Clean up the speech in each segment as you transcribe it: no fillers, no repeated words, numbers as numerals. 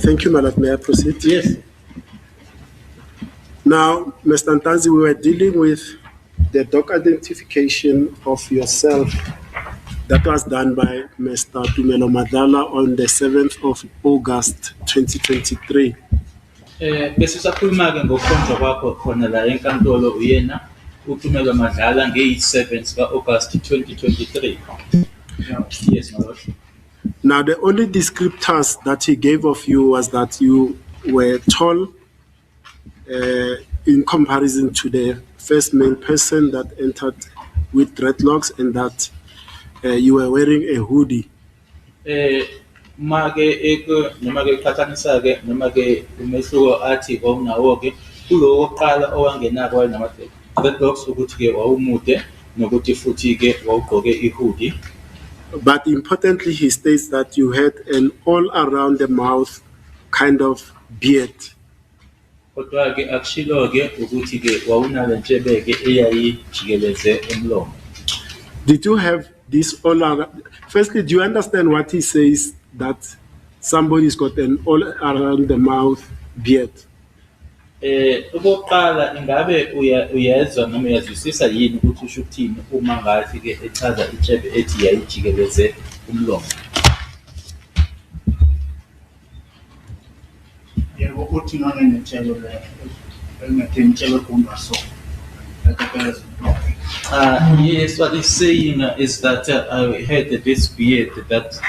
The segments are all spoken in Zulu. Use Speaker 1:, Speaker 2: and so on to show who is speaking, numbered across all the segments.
Speaker 1: Thank you, my lord. May I proceed?
Speaker 2: Yes.
Speaker 1: Now, Mr. Ntanzi, we were dealing with the doc identification of yourself that was done by Mr. Tumelo Madlala on the 7th of August 2023.
Speaker 2: Besisakhuluma-ke ngokukhonjwa kwakho khona la enkantolo uyena uThumelo Madlala nge-7 ka-August 2023. Yes, my lord.
Speaker 1: Now, the only descriptors that he gave of you was that you were tall in comparison to the first male person that entered with dreadlocks, and that you were wearing a hoodie.
Speaker 2: Make noma ke qhathanisa ke noma ke umehluko athi kwawunawo ke kulo wokuqala owangenako wayenama dreadlocks ukuthi ke wawumude nokuthi futhi ke wawugqoke ihoodie.
Speaker 1: But importantly, he states that you had an all around the mouth kind of beard.
Speaker 2: Kodwa ke akushilo ke ukuthi ke wawunale ntshebeke eyayijikeleze umlomo.
Speaker 1: Did you have this all around? Firstly, do you understand what he says that somebody's got an all around the mouth beard?
Speaker 2: Okokuqala ingabe uyezwa noma uyazwisisa yini ukuthi usho ukuthini uma ngathi ke echaza itshebe ethi yayijikeleze umlomo?
Speaker 3: Yebo uthi nona netshelo le engathintshelo kumbaso.
Speaker 2: Yes, what he's saying is that I heard that this beard that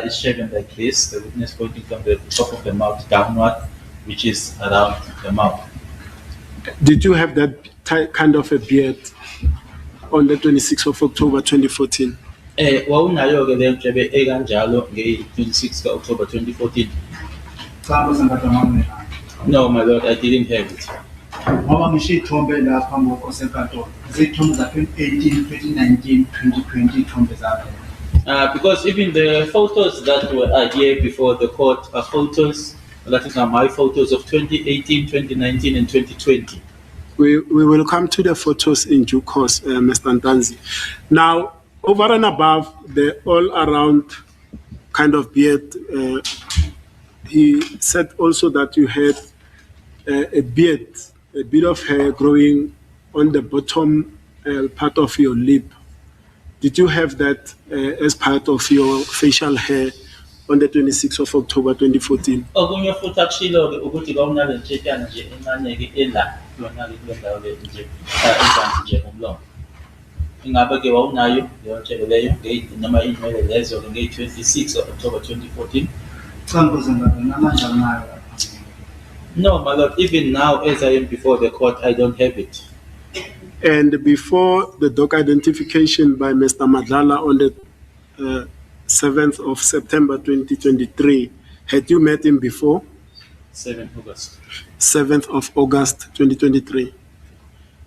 Speaker 2: is shaven like this, the witness pointing from the top of the mouth downward, which is around the mouth.
Speaker 1: Did you have that kind of a beard on the 26th of October 2014?
Speaker 2: Wawunayo ke le ntshebe ekanjalo nge-26 ka-October 2014. No, my lord, I didn't have it.
Speaker 3: Ngoba ngisho ithombe lapha ngokho senkantolo. Izithombe za 2018, 2019, 2020 ithombe zakho.
Speaker 2: Because even the photos that were here before the court are photos, that is my photos of 2018, 2019, and 2020.
Speaker 1: We will come to the photos in due course, Mr. Ntanzi. Now, over and above the all-around kind of beard, he said also that you had a beard, a bit of hair growing on the bottom part of your lip. Did you have that as part of your facial hair on the 26th of October 2014?
Speaker 2: Okunye futhi akushilo-ke ukuthi kwawunale ntshetshana nje encane-ke ela yona-ke kule ndawo le nje ezansi nje ngomlomo. Ingabe-ke wawunayo leyo ntshebe leyo noma iy'nwele lezo-ke ngeyi-26 October 2014? No, my lord, even now as I am before the court, I don't have it.
Speaker 1: And before the doc identification by Mr. Madlala on the 7th of September 2023, had you met him before?
Speaker 2: 7th August.
Speaker 1: 7th of August 2023.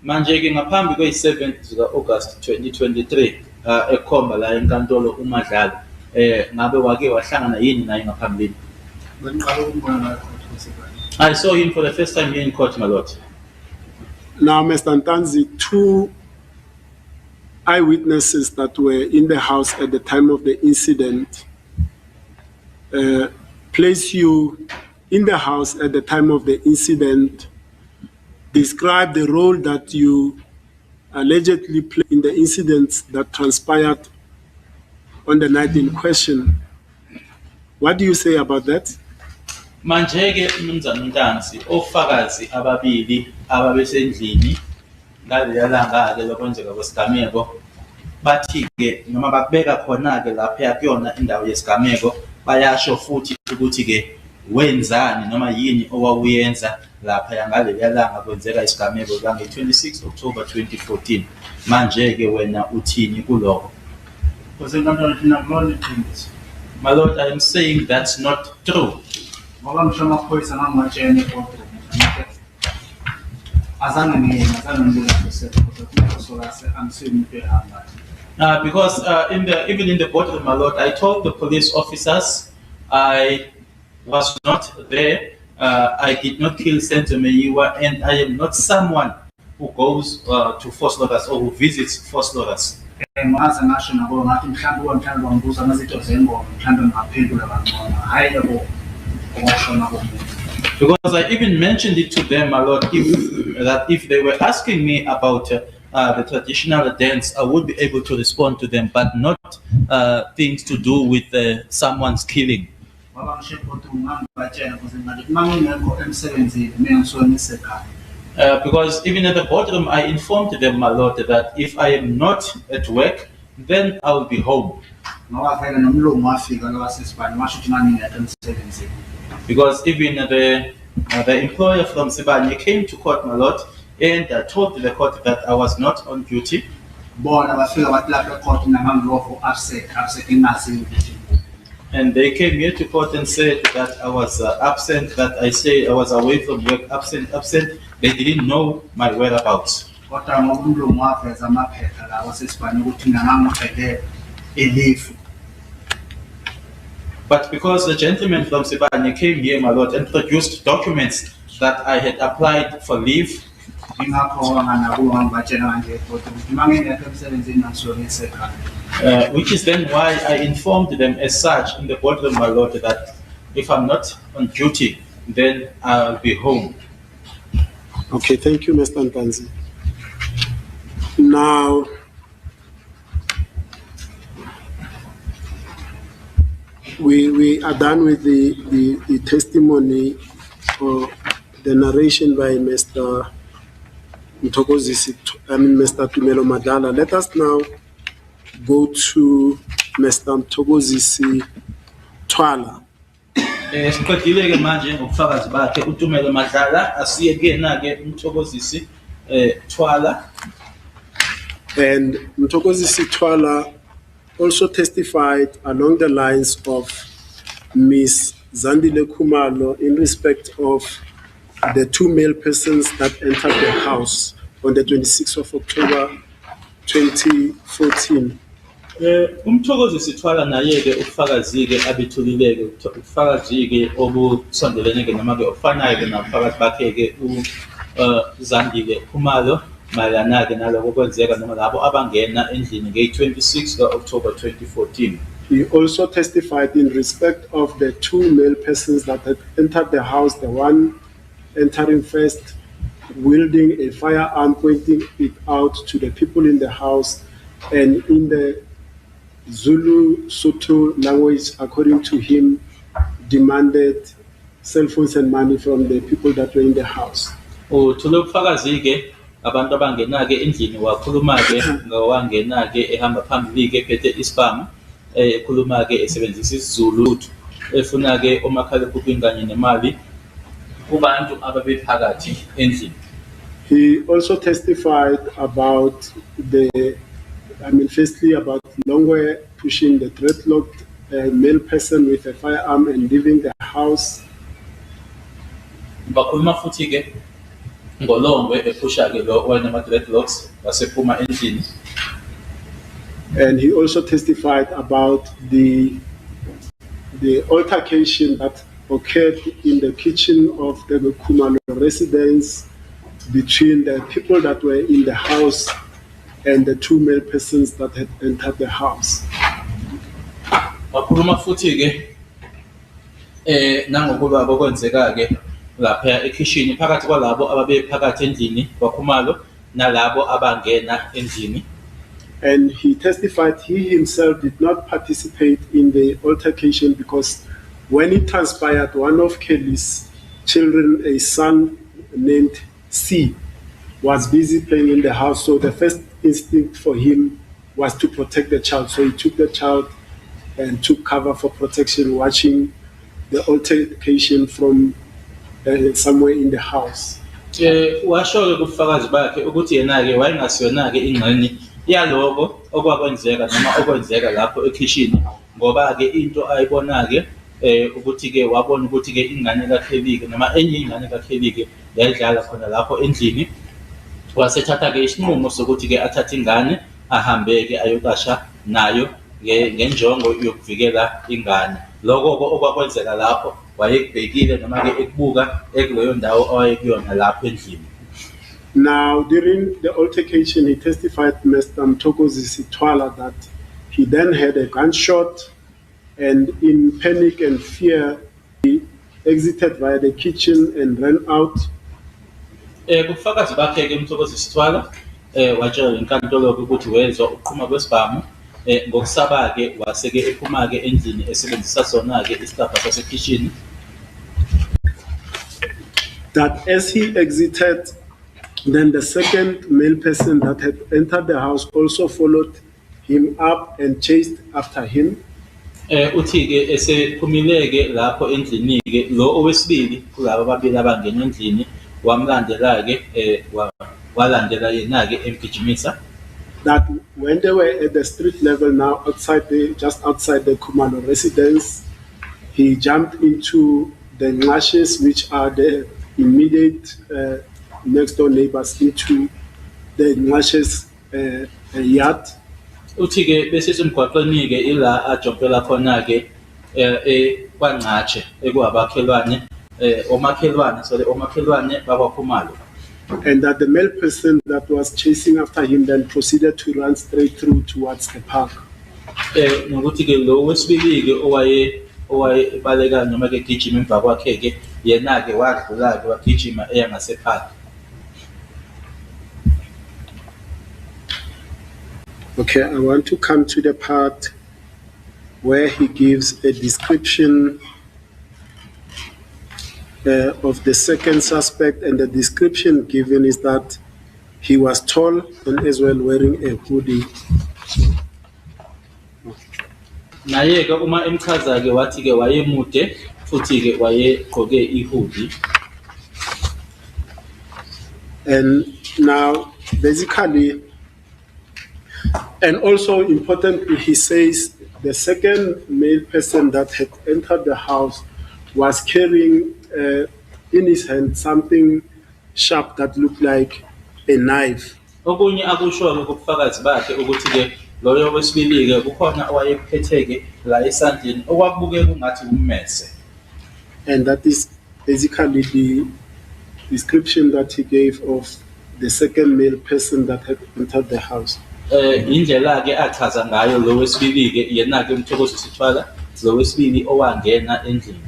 Speaker 2: Manje-ke ngaphambi kwe-7th ka-August 2023, ekhomba la enkantolo uMadlala, ngabe wake wahlangana yini naye ngaphambili? I saw him for the first time here in court, my lord.
Speaker 1: Now, Mr. Ntanzi, two eyewitnesses that were in the house at the time of the incident place you in the house at the time of the incident, describe the role that you allegedly played in the incidents that transpired on the night in question. What do you say about that?
Speaker 2: Manje-ke umnumzane uNtanzi, ofakazi ababili ababesendlini ngaleliya langa-ke lokwenzeka kwesigameko bathi-ke noma bakubeka khona-ke lapha kuyona indawo yesigameko, bayasho futhi ukuthi-ke wenzani noma yini owawuyenza lapha ngaleliya langa kwenzeka isigameko lange-26 October 2014. Manje-ke wena uthini kulokho? My lord, I am saying that's not true. Because even in the boardroom, my lord, I told the police officers I was not there. I did not kill Sento Meyiwa, and I am not someone who goes to force loggers or who visits force loggers.
Speaker 3: ngaze ngasho nabo ngathi mhlawumbe mhlawumbe bangibuza amazinto zengoma mhlawumbe ngaphendula kangcono hayi yabo okwashona komuntu.
Speaker 2: Because I even mentioned it to them a lot. If they were asking me about the traditional dance, I would be able to respond to them, but not things to do with someone's killing. Because even at the bottom, I informed them a lot that if I am not at work, then I will be home. Because even the employer from Sibanye came to court a lot and told the court that I was not on duty. And they came here to court and said that I was absent, that I say I was away from work, absent. They didn't know my whereabouts. But because the gentleman from Sibanye came here a lot and produced documents that I had applied for leave, which is then why I informed them as such in the boardroom a lot that if I'm not on duty, then I'll be home.
Speaker 1: Okay, thank you, Mr. Ntanzi. Now, we are done with the testimony or the narration by Mr. Mr. Tumelo Madala. Let us now go to Mr. Mthokozisi Twala.
Speaker 2: Siqedile-ke manje ngobufakazi bakhe uTumelo Madlala, asiye kuyena-ke uMthokozisi Twala.
Speaker 1: And Mthokozisi Twala also testified along the lines of Ms. Zandile Khumalo in respect of the two male persons that entered the house on the 26th of October 2014.
Speaker 2: Umthokozisi Twala naye-ke ubufakazi-ke abethulile-ke ubufakazi-ke obusondelene-ke noma-ke obufanayo-ke nabufakazi bakhe-ke uZandile Khumalo mayelana-ke naloko kwenzeka noma labo abangena endlini ngeyi-26 ka-October 2014.
Speaker 1: He also testified in respect of the two male persons that had entered the house, the one entering first, wielding a firearm, pointing it out to the people in the house, and in the Zulu Sotho language, according to him, demanded cell phones and money from the people that were in the house.
Speaker 2: Uthole ubufakazi-ke abantu abangena-ke endlini wakhuluma-ke ngowangena-ke ehamba phambili-ke ephethe isibhamu ekhuluma-ke esebenzisa isiZulu efuna-ke omakhalekhukhwini kanye nemali kubantu ababephakathi endlini.
Speaker 1: He also testified about firstly about Longwe pushing the dreadlocked male person with a firearm and leaving the house.
Speaker 2: Bakhuluma futhi-ke ngolongwe ephusha-ke lo wanama-dreadlocks wasephuma endlini.
Speaker 1: And he also testified about the altercation that occurred in the kitchen of the Khumalo residence between the people that were in the house and the two male persons that had entered the house.
Speaker 2: Bakhuluma futhi-ke nangokuba bokwenzeka-ke lapha ekhishini phakathi kwalabo ababephakathi endlini kwaKhumalo nalabo abangena endlini.
Speaker 1: And he testified he himself did not participate in the altercation because when it transpired, one of Kelly's children, a son named C, was busy playing in the house. So the first instinct for him was to protect the child. So he took the child and took cover for protection, watching the altercation from somewhere in the house.
Speaker 2: Washo-ke kubufakazi bakhe ukuthi yena-ke wayengasiyona-ke ingxenye yaloko okwakwenzeka noma okwenzeka lapho ekhishini ngoba-ke into ayibona-ke ukuthi-ke wabona ukuthi-ke ingane kaKhelike noma enye ingane kaKhelike yayidlala khona lapho endlini. Wasethatha-ke isinqumo sokuthi-ke athathe ingane ahambe-ke ayokasha nayo ngenjongo yokuvikela ingane. Lokho okwakwenzeka lapho wayekubhekile noma-ke ekubuka ekuleyo ndawo owayekuyona lapho endlini.
Speaker 1: Now, during the altercation, he testified, Mr. Mtokozi Sitwala, that he then had a gunshot, and in panic and fear, he exited via the kitchen and ran out.
Speaker 2: Kubufakazi bakhe-ke uMthokozi Sithwala watshela inkantolo ukuthi wezwa uqhuma kwesibhamu ngokusaba-ke wase-ke ephuma-ke endlini esebenzisa sona-ke isihlapha sasekhishini.
Speaker 1: That as he exited, then the second male person that had entered the house also followed him up and chased after him.
Speaker 2: Uthi-ke esephumile-ke lapho endlini-ke lo owesibili kulaba ababili abangena endlini wamlandela-ke walandela yena-ke emgijimisa.
Speaker 1: That when they were at the street level now, just outside the Khumalo residence, he jumped into the Nqashes, which are the immediate next door neighbors, into the Nqashes yard.
Speaker 2: Uthi-ke bese semgwaqeni-ke ila ajompela khona-ke kwaNqatshe ekuwabakhelwane omakhelwane bakwaKhumalo.
Speaker 1: And that the male person that was chasing after him then proceeded to run straight through towards the park.
Speaker 2: Nokuthi-ke lo wesibili-ke owayebaleka noma-ke egijima emva kwakhe-ke yena-ke wadlula-ke wagijima eya ngasepark.
Speaker 1: Okay, I want to come to the part where he gives a description of the second suspect, and the description given is that he was tall and as well wearing a hoodie.
Speaker 2: Naye-ke uma emchaza-ke wathi-ke wayemude futhi-ke wayegqoke i-hoodie.
Speaker 1: And now basically, and also importantly, he says the second male person that had entered the house was carrying in his hand something sharp that looked like a knife.
Speaker 2: Okunye akusho-ke kubufakazi bakhe ukuthi-ke loyo wesibili-ke kukhona owayephethe-ke la esandleni okwakubukeka ungathi ummese.
Speaker 1: And that is basically the description that he gave of the second male person that had entered the house.
Speaker 2: Indlela-ke achaza ngayo lo wesibili-ke yena-ke uMthokozi Sithwala lo wesibili owangena endlini.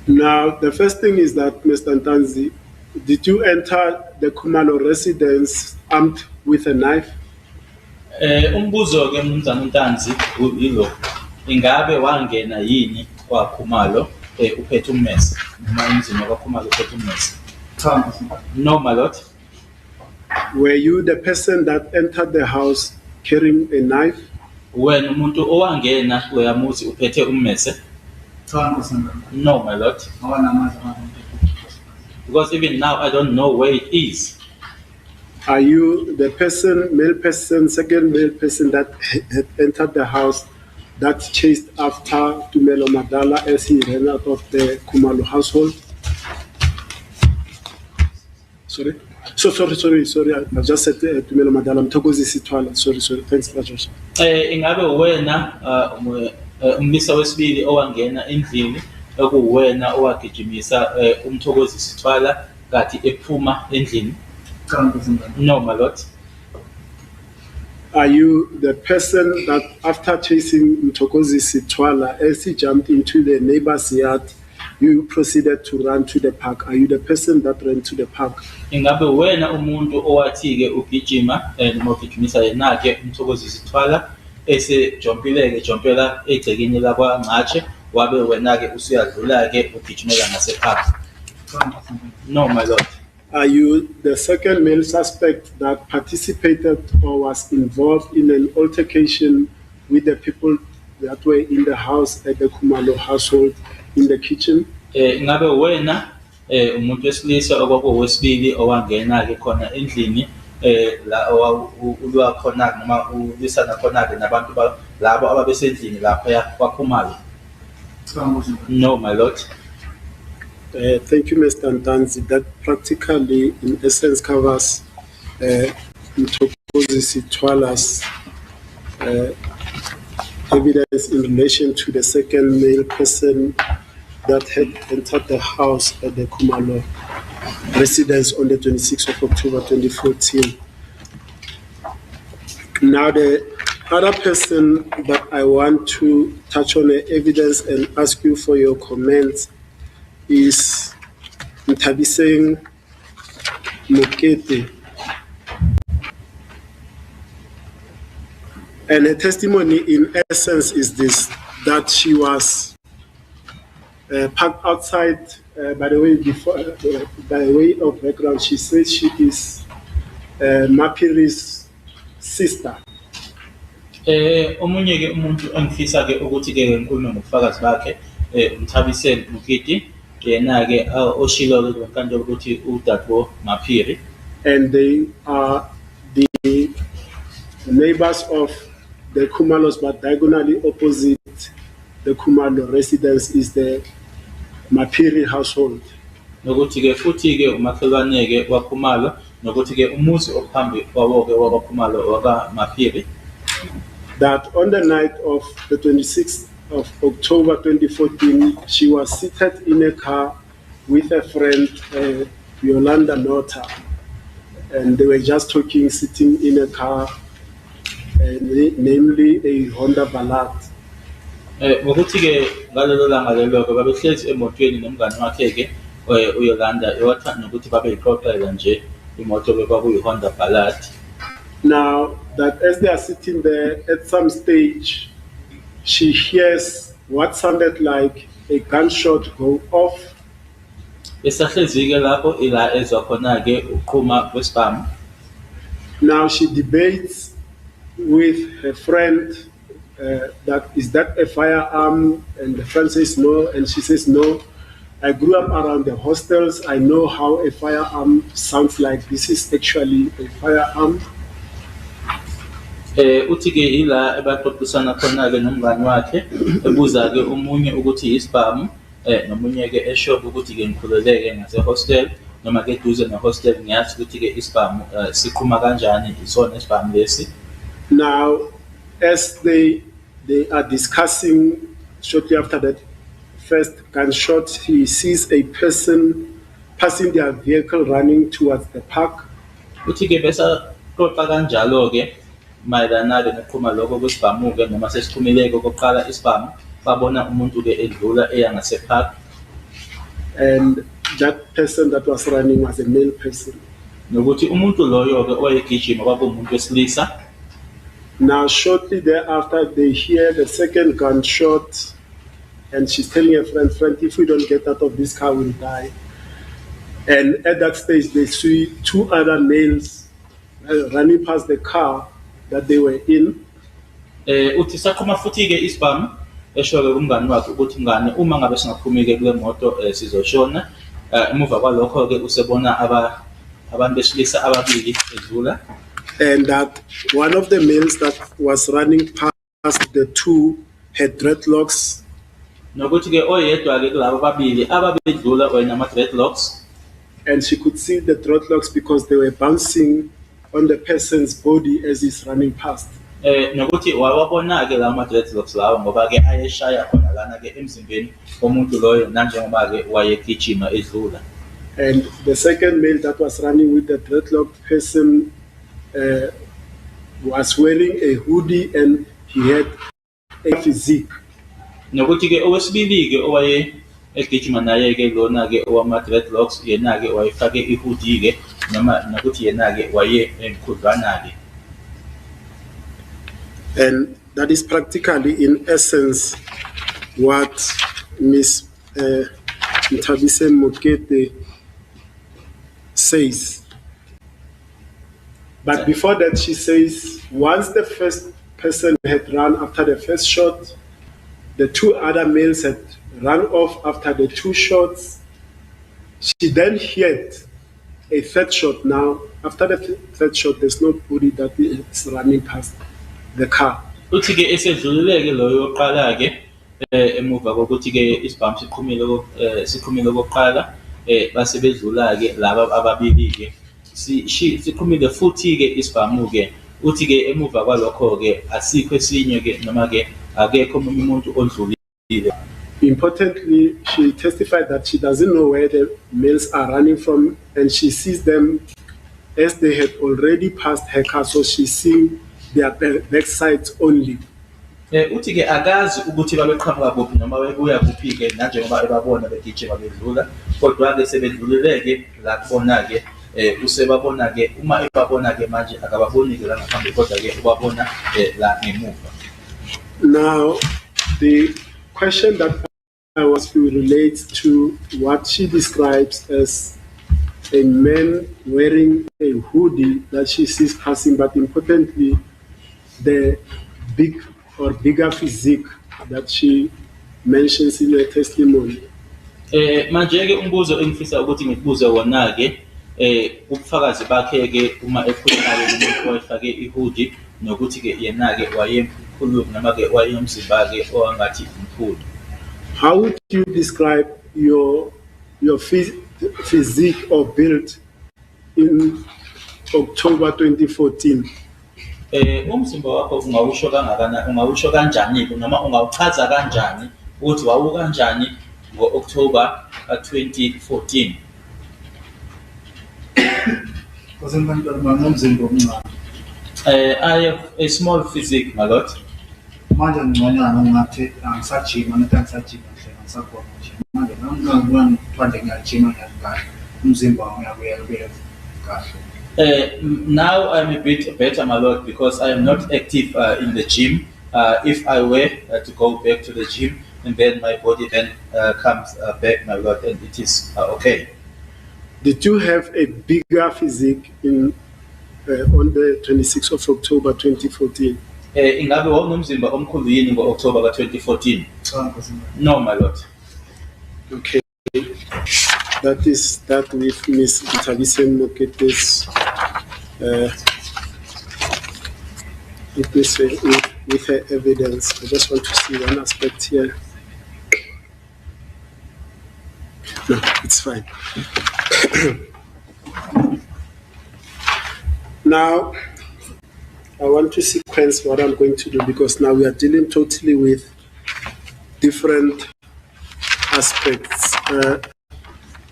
Speaker 1: Now, the first thing is that, Mr. Ntanzi, did you enter the Khumalo residence armed with a knife?
Speaker 2: Umbuzo-ke Mnumzane Ntanzi yilo, ingabe wangena yini kwaKhumalo uphethe ummese noma emzini kwaKhumalo uphethe ummese? No, my lord.
Speaker 1: Were you the person that entered the house carrying a knife?
Speaker 2: Wena umuntu owangena kuyamuzi uphethe ummese? No, my lord. Because even now I don't know where it is.
Speaker 1: Are you the person, male person, second male person that had entered the house that chased after Tumelo Madala as he ran out of the Khumalo household? Sorry? Sorry. I just said Tumelo Madala. Mtokozi Sithwala. Sorry. Thanks, Rajesh.
Speaker 2: Ingabe wena umlisa wesibili owangena endlini okuwena owagijimisa uMthokozi Sithwala kathi ephuma endlini? No, my lord.
Speaker 1: Are you the person that after chasing Mtokozi Sithwala as he jumped into the neighbor's yard, you proceeded to run to the park? Are you the person that ran to the park?
Speaker 2: Ingabe wena umuntu owathi-ke ugijima noma ugijimisa yena-ke uMthokozi Sithwala jompela egcekeni lakwaNqatshe wabe wena-ke usuyadlula-ke ugijimela ngasepark? No, my lord.
Speaker 1: Are you the second male suspect that participated or was involved in an altercation with the people that were in the house at the Khumalo household in the kitchen?
Speaker 2: Ingabe wena umuntu wesilisa okwakuwesibili owangena-ke khona endlini la ulwa khona noma ulisana khona-ke nabantu labo ababesendlini lapha kwaKhumalo? No, my lord.
Speaker 1: Thank you, Mr. Ntanzi. That practically, in essence, covers Mtokozi Sithwala's evidence in relation to the second male person that had entered the house at the Khumalo residence on the 26th of October 2014. Now, the other person that I want to touch on the evidence and ask you for your comments is Nthabiseng Mokete. And her testimony in essence is this, that she was parked outside, by the way, by way of background, she says she is Mapiri's sister.
Speaker 2: Omunye ke umuntu engifisa ke ukuthi ke ngikhulume ngobufakazi bakhe Nthabiseng Mokete yena ke oshilo ke nkantolo ukuthi uDadwo Maphiri,
Speaker 1: and they are the neighbors of the Khumalos, but diagonally opposite the Khumalo residence is the Maphiri household.
Speaker 2: nokuthi ke futhi ke umakhelwane ke waKhumalo, nokuthi ke umuzi ophambi kwawo ke waKhumalo wakaMaphiri.
Speaker 1: That on the night of the 26th of October 2014, she was seated in a car with a friend, Yolanda Nota, and they were just talking, sitting in a car, namely a Honda Ballad.
Speaker 2: Ngokuthi ke ngalelo langa lelo ke babehlezi emotweni nomngane wakhe ke uYolanda ewathanda ukuthi babe yixoxela nje imoto ke kwakuyiHonda Ballad.
Speaker 1: Now, that as they are sitting there, at some stage, she hears what sounded like a gunshot go off.
Speaker 2: Esahlezi ke lapho ila ezwa khona ke uqhuma kwesibhamu.
Speaker 1: Now she debates with her friend that is that a firearm, and the friend says no, and she says no. I grew up around the hostels. I know how a firearm sounds like. This is actually a firearm.
Speaker 2: Uthi ke ila ebaxoxisana khona ke nomngane wakhe ebuza ke umunye ukuthi isibhamu nomunye ke eshope ukuthi ke ngikhuleleke ngase hostel noma ke duze ne hostel ngiyazi ukuthi ke isibhamu siqhuma kanjani isona isibhamu lesi.
Speaker 1: Now, as they are discussing, shortly after that first gunshot, he sees a person passing their vehicle running towards the park.
Speaker 2: Uthi ke besa xoxa kanjalo ke mayelana ke noqhuma lokho kwesibhamu ke noma sesiqhumileke okokuqala isibhamu babona umuntu ke edlula eya ngase park,
Speaker 1: and that person that was running was a male person.
Speaker 2: nokuthi umuntu loyo ke oyegijima kwakumuntu wesilisa.
Speaker 1: Now, shortly thereafter, they hear the second gunshot, and she's telling her friend, if we don't get out of this car, we'll die. And at that stage, they see two other males running past the car that they were in.
Speaker 2: Uthi saqhuma futhi ke isibhamu esho ke kumngane wakhe ukuthi ngane uma ngabe singaphumi ke kule moto sizoshona. Emuva kwalokho ke usebona abantu besilisa ababili edlula.
Speaker 1: And that one of the males that was running past the two had dreadlocks.
Speaker 2: Nokuthi ke oyedwa ke kulabo babili ababedlula wayena dreadlocks.
Speaker 1: And she could see the dreadlocks because they were bouncing on the person's body as he's running past.
Speaker 2: Nokuthi wawabona ke la dreadlocks lawo ngoba ke ayeshaya khona lana ke emzimbeni womuntu loyo nanjengoba ke wayegijima edlula.
Speaker 1: And the second male that was running with the dreadlocked person was wearing a hoodie and he had a physique.
Speaker 2: Nokuthi ke owesibili ke owaye egijima naye ke lona ke owama dreadlocks yena ke wayefake ihoodie ke noma nokuthi yena ke waye emkhudlwana ke.
Speaker 1: And that is practically, in essence, what Ms. Nthabiseng Mokete says. But before that, she says, once the first person had run after the first shot, the two other males had run off after the two shots. She then heard a third shot. Now, after the third shot, there's nobody that is running past the car.
Speaker 2: Uthi ke esedluleke loyo oqala ke emuva kokuthi ke isibhamu siqhumile okokuqala base bedlula ke laba ababili ke siqhumile futhi ke isibhamu ke uthi ke emuva kwalokho ke asikho esinye ke noma ke akekho umuntu odlulile.
Speaker 1: Importantly, she testified that she doesn't know where the males are running from, and she sees them as they had already passed her car, so she's seeing their backsides only.
Speaker 2: Uthi ke akazi ukuthi babeqhamuka kuphi noma bebuya kuphi ke nanjengoba ebabona begijima bedlula kodwa ke sebedlulile ke la kubona ke usebabona ke uma ebabona ke manje akababoni ke la ngaphambi kodwa ke ubabona la ngemuva.
Speaker 1: Now the question that I was to relate to what she describes as a man wearing a hoodie that she sees passing, but importantly the bigger physique that she mentions in her testimony.
Speaker 2: Manje ke umbuzo engifisa ukuthi ngibuze wona ke ubufakazi bakhe ke uma ekhuluma nomuntu owayefake ihoodie nokuthi ke yena ke wayemkhulu noma ke wayemzimba ke owangathi umkhulu.
Speaker 1: How would you describe your physique or build in October 2014?
Speaker 2: Umzimba wakho ungawusho kangakanani, ungawusho kanjani noma ungawuchaza kanjani ukuthi wawukanjani ngo-October 2014? I have a small physique, my lord.
Speaker 3: Manje ngiconyana ngathi angisajima nathi angisajima nje ngisakona nje manje ngangibona manje ngiyajima ngiyakahle umzimba wami uyabuya kahle.
Speaker 2: Now I'm a bit better, my lord, because I am not active in the gym. If I were to go back to the gym, and then my body then comes back, my lord, and it is okay.
Speaker 1: Did you have a bigger physique on the 26th of October 2014?
Speaker 2: Ingabe wawunomzimba omkhulu yini ngo-October ka-2014? No, my lord.
Speaker 1: Okay. That is that with Miss Thabiseng Mokete's with her evidence. I just want to see one aspect here. No, it's fine. Now, I want to sequence what I'm going to do because now we are dealing totally with different aspects.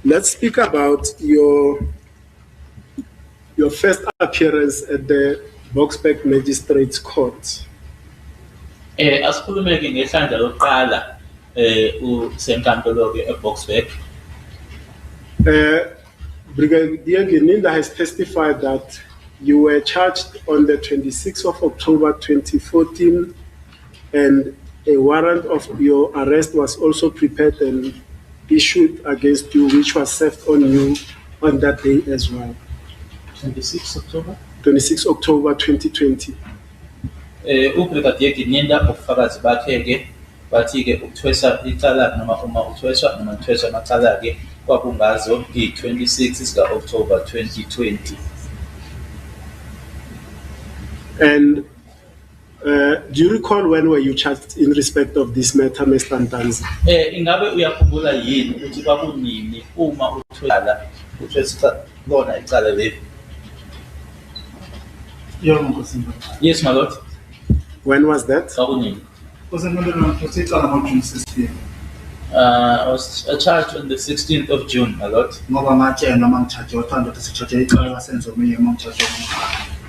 Speaker 1: Let's speak about your first appearance at the Boksburg Magistrates Court.
Speaker 2: Asikhulume ke ngehlandla lokuqala usenkantolo ke eBoksburg.
Speaker 1: Brigadier Geninda has testified that you were charged on the 26th of October 2014 and a warrant of your arrest was also prepared and issued against you, which was served on you on that day as well.
Speaker 2: 26 October?
Speaker 1: 26 October 2020.
Speaker 2: Ubrigadier Geninda ubufakazi bakhe ke bathi ke ukuthwesa icala noma uma uthweswa noma uthweswa amacala ke kwakungazo i-26 zika-October 2020.
Speaker 1: And do you recall when were you charged in respect of this matter, Mr. Ntanzi?
Speaker 2: Ingabe uyakhumbula yini ukuthi kwakunini uma uthwesa lona icala leli? Yes, my lord.
Speaker 1: When was that?
Speaker 2: Kwakunini? I was charged on the 16th of June, my lord.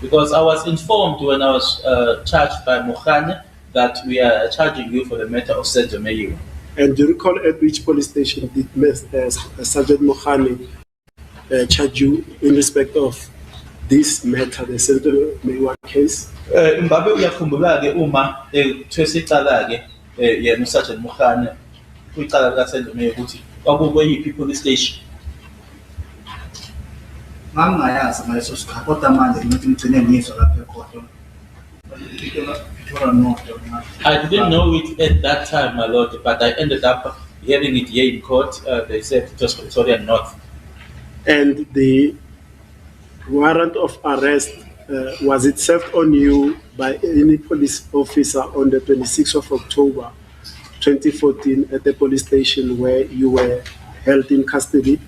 Speaker 2: Because I was informed when I was charged by Mokhane that we are charging you for the matter of Sergeant Meyiwa.
Speaker 1: And do you recall at which police station did Sergeant Mokhane charge you in respect of this matter, the Sergeant Meyiwa case?
Speaker 2: Ingabe uyakhumbula ke uma ethwesa icala ke yena uSergeant Mokhane kwicala lika Sergeant Meyiwa ukuthi kwakuyiphi police station?
Speaker 3: Ngangingayazi ngaleso sikhathi kodwa manje ngithi ngigcine ngizwa lapha ekhona.
Speaker 2: I didn't know it at that time, my lord, but I ended up hearing it here in court. They said it was Pretoria North.
Speaker 1: And the warrant of arrest, was it served on you by any police officer on the 26th of October 2014 at the police station where you were held in custody?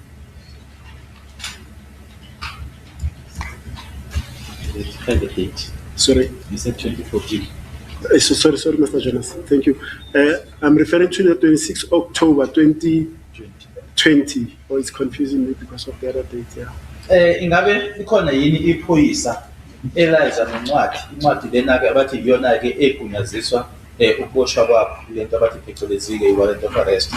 Speaker 2: The date.
Speaker 1: Sorry?
Speaker 2: You said 2014.
Speaker 1: Sorry, Mr. Jonas. Thank you. I'm referring to the 26th October 2020. Oh, it's confusing me because of the other date. Yeah.
Speaker 2: Ingabe ikhona yini iphoyisa elayiza nencwadi incwadi lena-ke abathi iyona-ke egunyaziswa ukuboshwa kwakho lento abathi phecelezi-ke i-warrant of arrest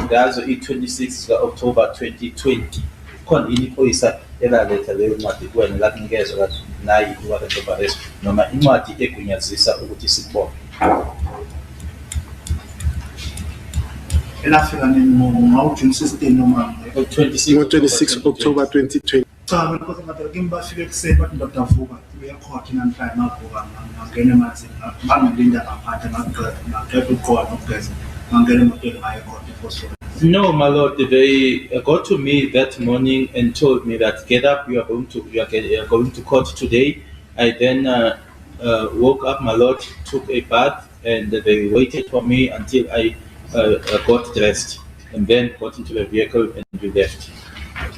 Speaker 2: ngazo i-26 ka-October 2020 khona yini iphoyisa elaletha leyo ncwadi kuwena lakunikeza kathi nayi i-warrant of arrest noma incwadi egunyazisa ukuthi sikubone
Speaker 3: elafika ngo-June 16 noma
Speaker 1: 26 October 2020.
Speaker 3: cha because ngathi ngibafike ekuseni bathi ndodavuka uyakhokha namhlanje ngavuka ngangena emanzini ngangilinda ngaphandle ngaqeda ukugqoka nokugeza ngangena emotweni ngaye ekhona eForce.
Speaker 2: No, my lord, they got to me that morning and told me that get up, you are going to court today. I then woke up, my lord, took a bath, and they waited for me until I got dressed, and then got into the vehicle and we left.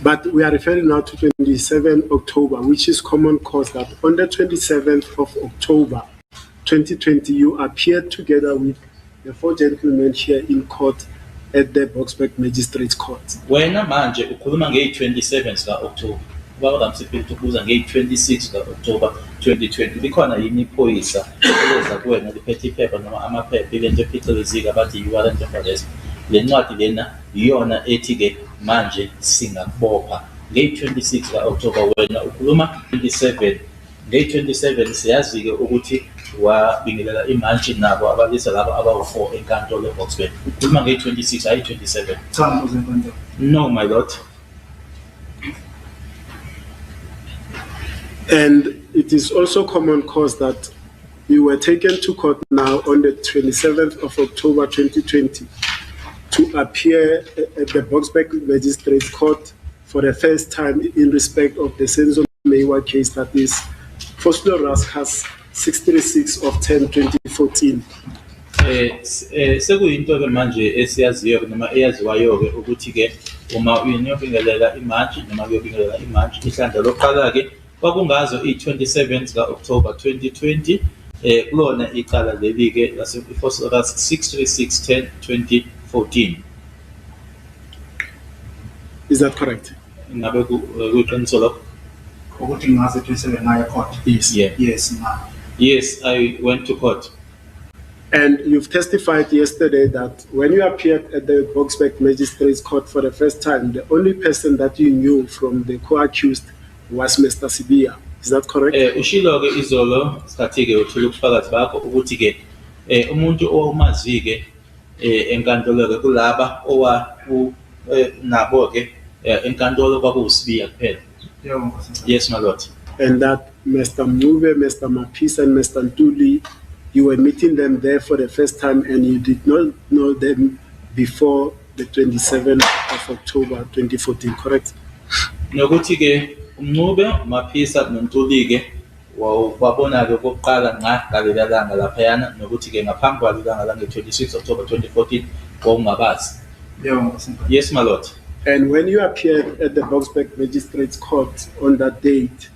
Speaker 1: But we are referring now to 27 October, which is common cause that on the 27th of October 2020, you appeared together with the 4 gentlemen here in court at the Boksburg Magistrates Court.
Speaker 2: Wena manje ukhuluma nge-27 ka-October. Ubaba kaMsipili ubuza nge-26 ka-October 2020. Likhona yini iphoyisa eleza kuwena liphethe iphepha noma amaphepha ilento ephecelezika abathi i-warrant of arrest. Le ncwadi lena yiyona ethi-ke manje singakubopha. Nge-26 ka-October wena ukhuluma 27. Nge-27 siyazi-ke ukuthi wabingelela imantshi nabo abalisa labo abawu-4 enkantolo eBoksburg. Ukhuluma nge-26 hayi 27.
Speaker 3: Cha uzenkantolo.
Speaker 2: No, my lord.
Speaker 1: And it is also common cause that you were taken to court now on the 27th of October 2020 to appear at the Boksburg Magistrates Court for the first time in respect of the Senzo Meyiwa case, that is Foster Raskas 636 of 10/2014.
Speaker 2: Sekuyinto-ke manje esiyaziyo noma eyaziwayo-ke ukuthi-ke uma uyobingelela imantshi noma uyobingelela imantshi ihlandla lokuqala-ke kwakungazo i-27 ka-October 2020 kulona icala leli-ke lase-Phosphorus 636/10/2014.
Speaker 1: Is that correct?
Speaker 2: Ngabe kuyiqiniso lokho?
Speaker 3: ukuthi ngaze 27 ngaya court.
Speaker 1: Yes.
Speaker 2: Yeah.
Speaker 3: Yes ma.
Speaker 2: Yes, I went to court.
Speaker 1: And you've testified yesterday that when you appeared at the Boksburg Magistrates Court for the first time, the only person that you knew from the co-accused was Mr. Sibiya. Is that correct?
Speaker 2: Ushilo-ke izolo sikhathi-ke uthole ubufakazi bakho ukuthi-ke umuntu owumazi-ke enkantolo-ke kulaba nabo-ke enkantolo kwakuwuSibiya kuphela. Yes, my lord.
Speaker 1: And that Mr. Mncube, Mr. Mapisa, and Mr. Ntuli, you were meeting them there for the first time and you did not know them before the 27th of October 2014, correct?
Speaker 2: Nokuthi-ke uMncube, Mapisa noNtuli-ke wabona-ke okokuqala ngagalelo langa laphayana nokuthi-ke ngaphambi kwalelanga lange-26 October 2014 wawungabazi. Yes, my lord.
Speaker 1: And when you appeared at the Boksburg Magistrates Court on that date,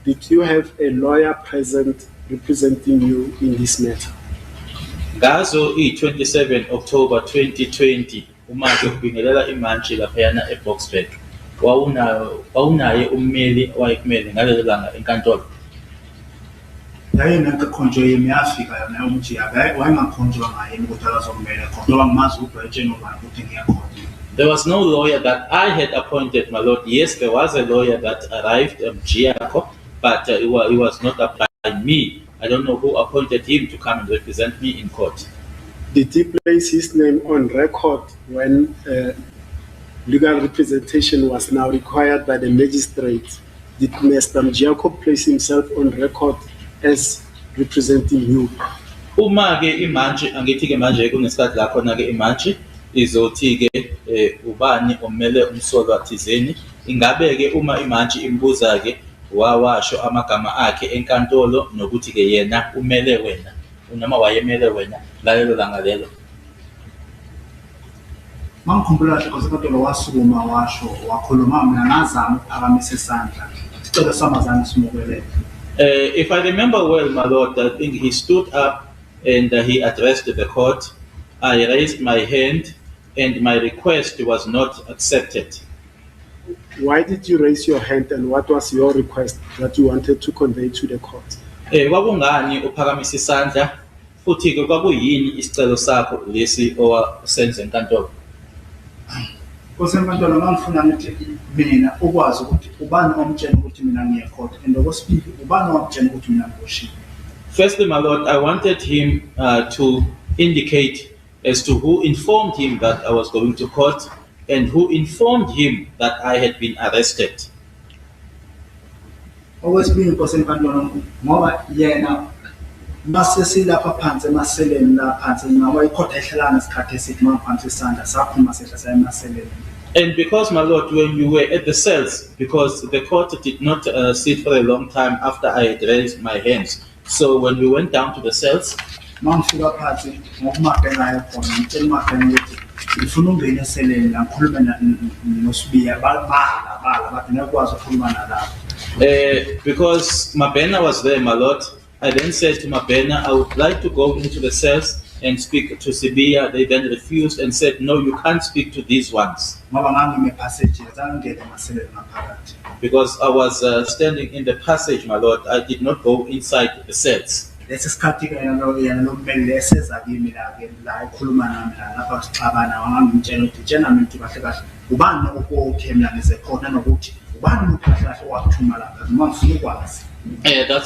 Speaker 1: did you have a lawyer present representing you in this matter?
Speaker 2: Ngazo i-27 October 2020 uma-ke ubingelela imantshi laphayana eBoksburg wawunaye ummeli owayekumele ngalelo langa enkantolo.
Speaker 3: Yaye nankakhonjwe yimi yafika yona ukuthi wayengakhonjwa ngaye ukuthi akazokumela khona ngoba ngimazi ukuthi wayetshena ubani ukuthi ngiyakhona.
Speaker 2: There was no lawyer that I had appointed, my lord. Yes, there was a lawyer that arrived, Giaco, but he was not applying me. I don't know who appointed him to come and represent me in court.
Speaker 1: Did he place his name on record when legal representation was now required by the magistrate? Did Mr. Giaco place himself on record as representing you?
Speaker 2: Uma-ke imantshi angithi-ke manje kunesikhathi la khona-ke imantshi izothi-ke ubani omele umsolwa thizeni. Ingabe-ke uma imantshi imbuza-ke wawasho amagama akhe enkantolo nokuthi-ke yena umele wena noma wayemele wena ngalelo langa lelo.
Speaker 3: Mangikhumbula kahle because inkantolo wasukuma washo wakhuluma mina ngazama ukuphakamisa isandla. Isicelo samazange simukeleke.
Speaker 2: If I remember well, my lord, I think he stood up and he addressed the court. I raised my hand and my request was not accepted.
Speaker 1: Why did you raise your hand and what was your request that you wanted to convey to the court?
Speaker 2: Kwakungani uphakamisa isandla futhi ke kwakuyini isicelo sakho lesi owasenza enkantolo?
Speaker 3: Kosenkantolo ngangifuna ngithi mina ukwazi ukuthi ubani omtshela ukuthi mina ngiyekhotha and okwesibili ubani omtshela ukuthi mina ngiboshiwe.
Speaker 2: Firstly, my lord, I wanted him to indicate as to who informed him that I was going to court and who informed him that I had been arrested.
Speaker 3: Okwesibili kosenkantolo ngoba yena masesilapha phansi emaseleni la phansi ngawa ikhotha ehlelana isikhathi esithi maphansi isandla saphuma sehla sayemaseleni.
Speaker 2: And because, my lord, when you were at the cells, because the court did not sit for a long time after I had raised my hands. So when we went down to the cells,
Speaker 3: mangifika phansi ngokumabhena khona ngitshela umabhena ukuthi ngifuna ungena eseleni la ngikhulume noSibiya bala bathi ngikwazi ukukhuluma nalabo.
Speaker 2: Because Mabena was there, my lord, I then said to Mabena, I would like to go into the cells and speak to Sibiya. They then refused and said, no, you can't speak to these ones. Because I was standing in the passage, my lord, I did not go inside the cells. That's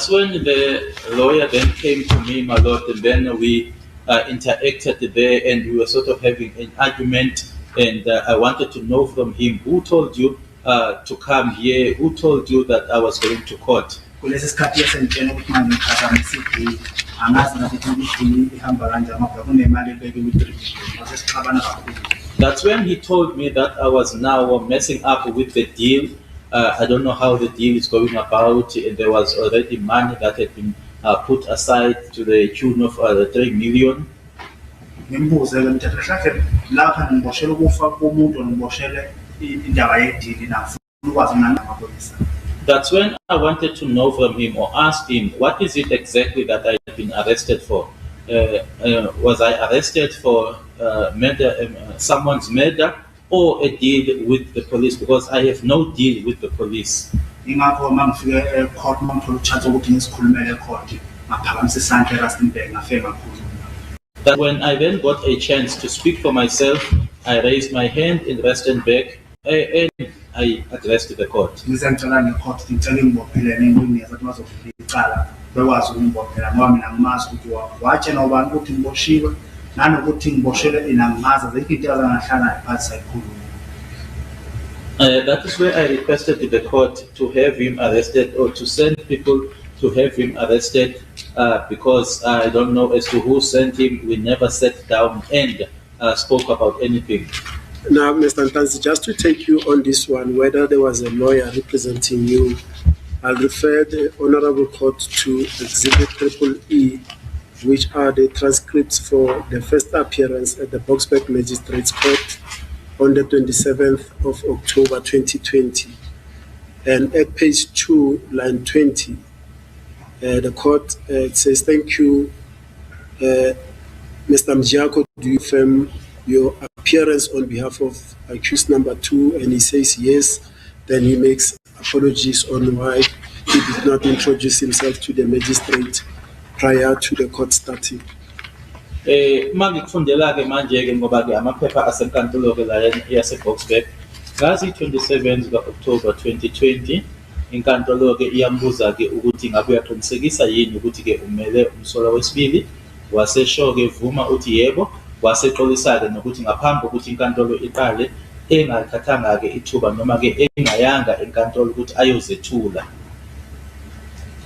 Speaker 2: when the lawyer then came to me, my lord, and then we interacted there and we were sort of having an argument, and I wanted to know from him, who told you to come here, who told you that I was going to court? That's when he told me that I was now messing up with the deal. I don't know how the deal is going about, and there was already money that had been put aside to the tune of 3 million. That's when I wanted to know from him or ask him, what is it exactly that I had been arrested for? Was I arrested for murder, someone's murder, or a deal with the police? Because I have no deal with the police. That when I then got a chance to speak for myself, I raised my hand in Rustenburg and I addressed the court. That is where I requested the court to have him arrested or to send people to have him arrested because I don't know as to who sent him. We never sat down and spoke about anything.
Speaker 1: Now, Mr. Ntanzi, just to take you on this one, whether there was a lawyer representing you, I'll refer the Honorable Court to Exhibit EE, which are the transcripts for the first appearance at the Boksburg Magistrates Court on the 27th of October 2020. And at page 2, line 20, the court says, thank you, Mr. Mjiako, do you affirm your appearance on behalf of accused number 2? And he says yes. Then he makes apologies on why he did not introduce himself to the magistrate prior to the court starting.
Speaker 2: Mangikufundela-ke manje-ke ngoba-ke amaphepha asenkantolo-ke la yase-Boksburg ngazi 27 ka-October 2020 inkantolo-ke iyambuza-ke ukuthi ngabe uyaqinisekisa yini ukuthi-ke umele umsolwa wesibili. Wasesho-ke vuma uthi yebo, wasexolisa-ke nokuthi ngaphambi kokuthi inkantolo iqale engathathanga-ke ithuba noma-ke engayanga enkantolo ukuthi ayozethula.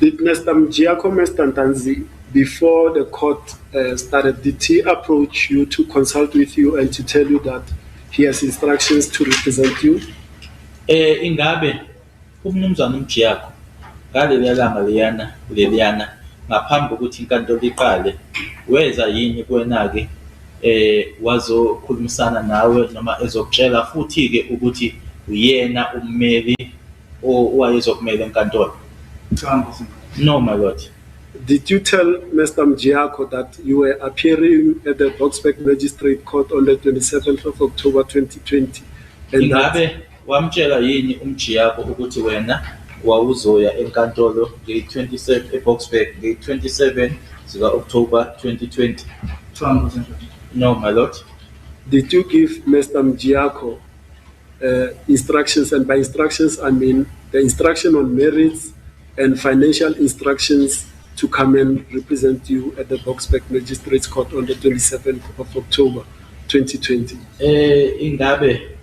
Speaker 1: Did Mr. Mjiako, Mr. Ntanzi, before the court started, did he approach you to consult with you and to tell you that he has instructions to represent you?
Speaker 2: Ingabe umnumzana uMjiako ngaleliya langa leliyana ngaphambi kokuthi inkantolo iqale weza yini kuwena-ke wazokhulumisana nawe noma ezokutshela futhi-ke ukuthi uyena ummeli owayezokumela enkantolo? No, my lord.
Speaker 1: Did you tell Mr. Mjiako that you were appearing at the Boksburg Magistrate Court on the 27th of October 2020? And that
Speaker 2: Ingabe wamtshela yini umjiyako ukuthi wena wawuzoya enkantolo nge-27 eBoksburg nge-27 zika October 2020?
Speaker 3: 200%.
Speaker 2: No, my lord.
Speaker 1: did you give Mr. Mjiako instructions? And by instructions, I mean the instruction on merits and financial instructions to come and represent you at the Boksburg Magistrates Court on the 27th of October 2020.
Speaker 2: Ingabe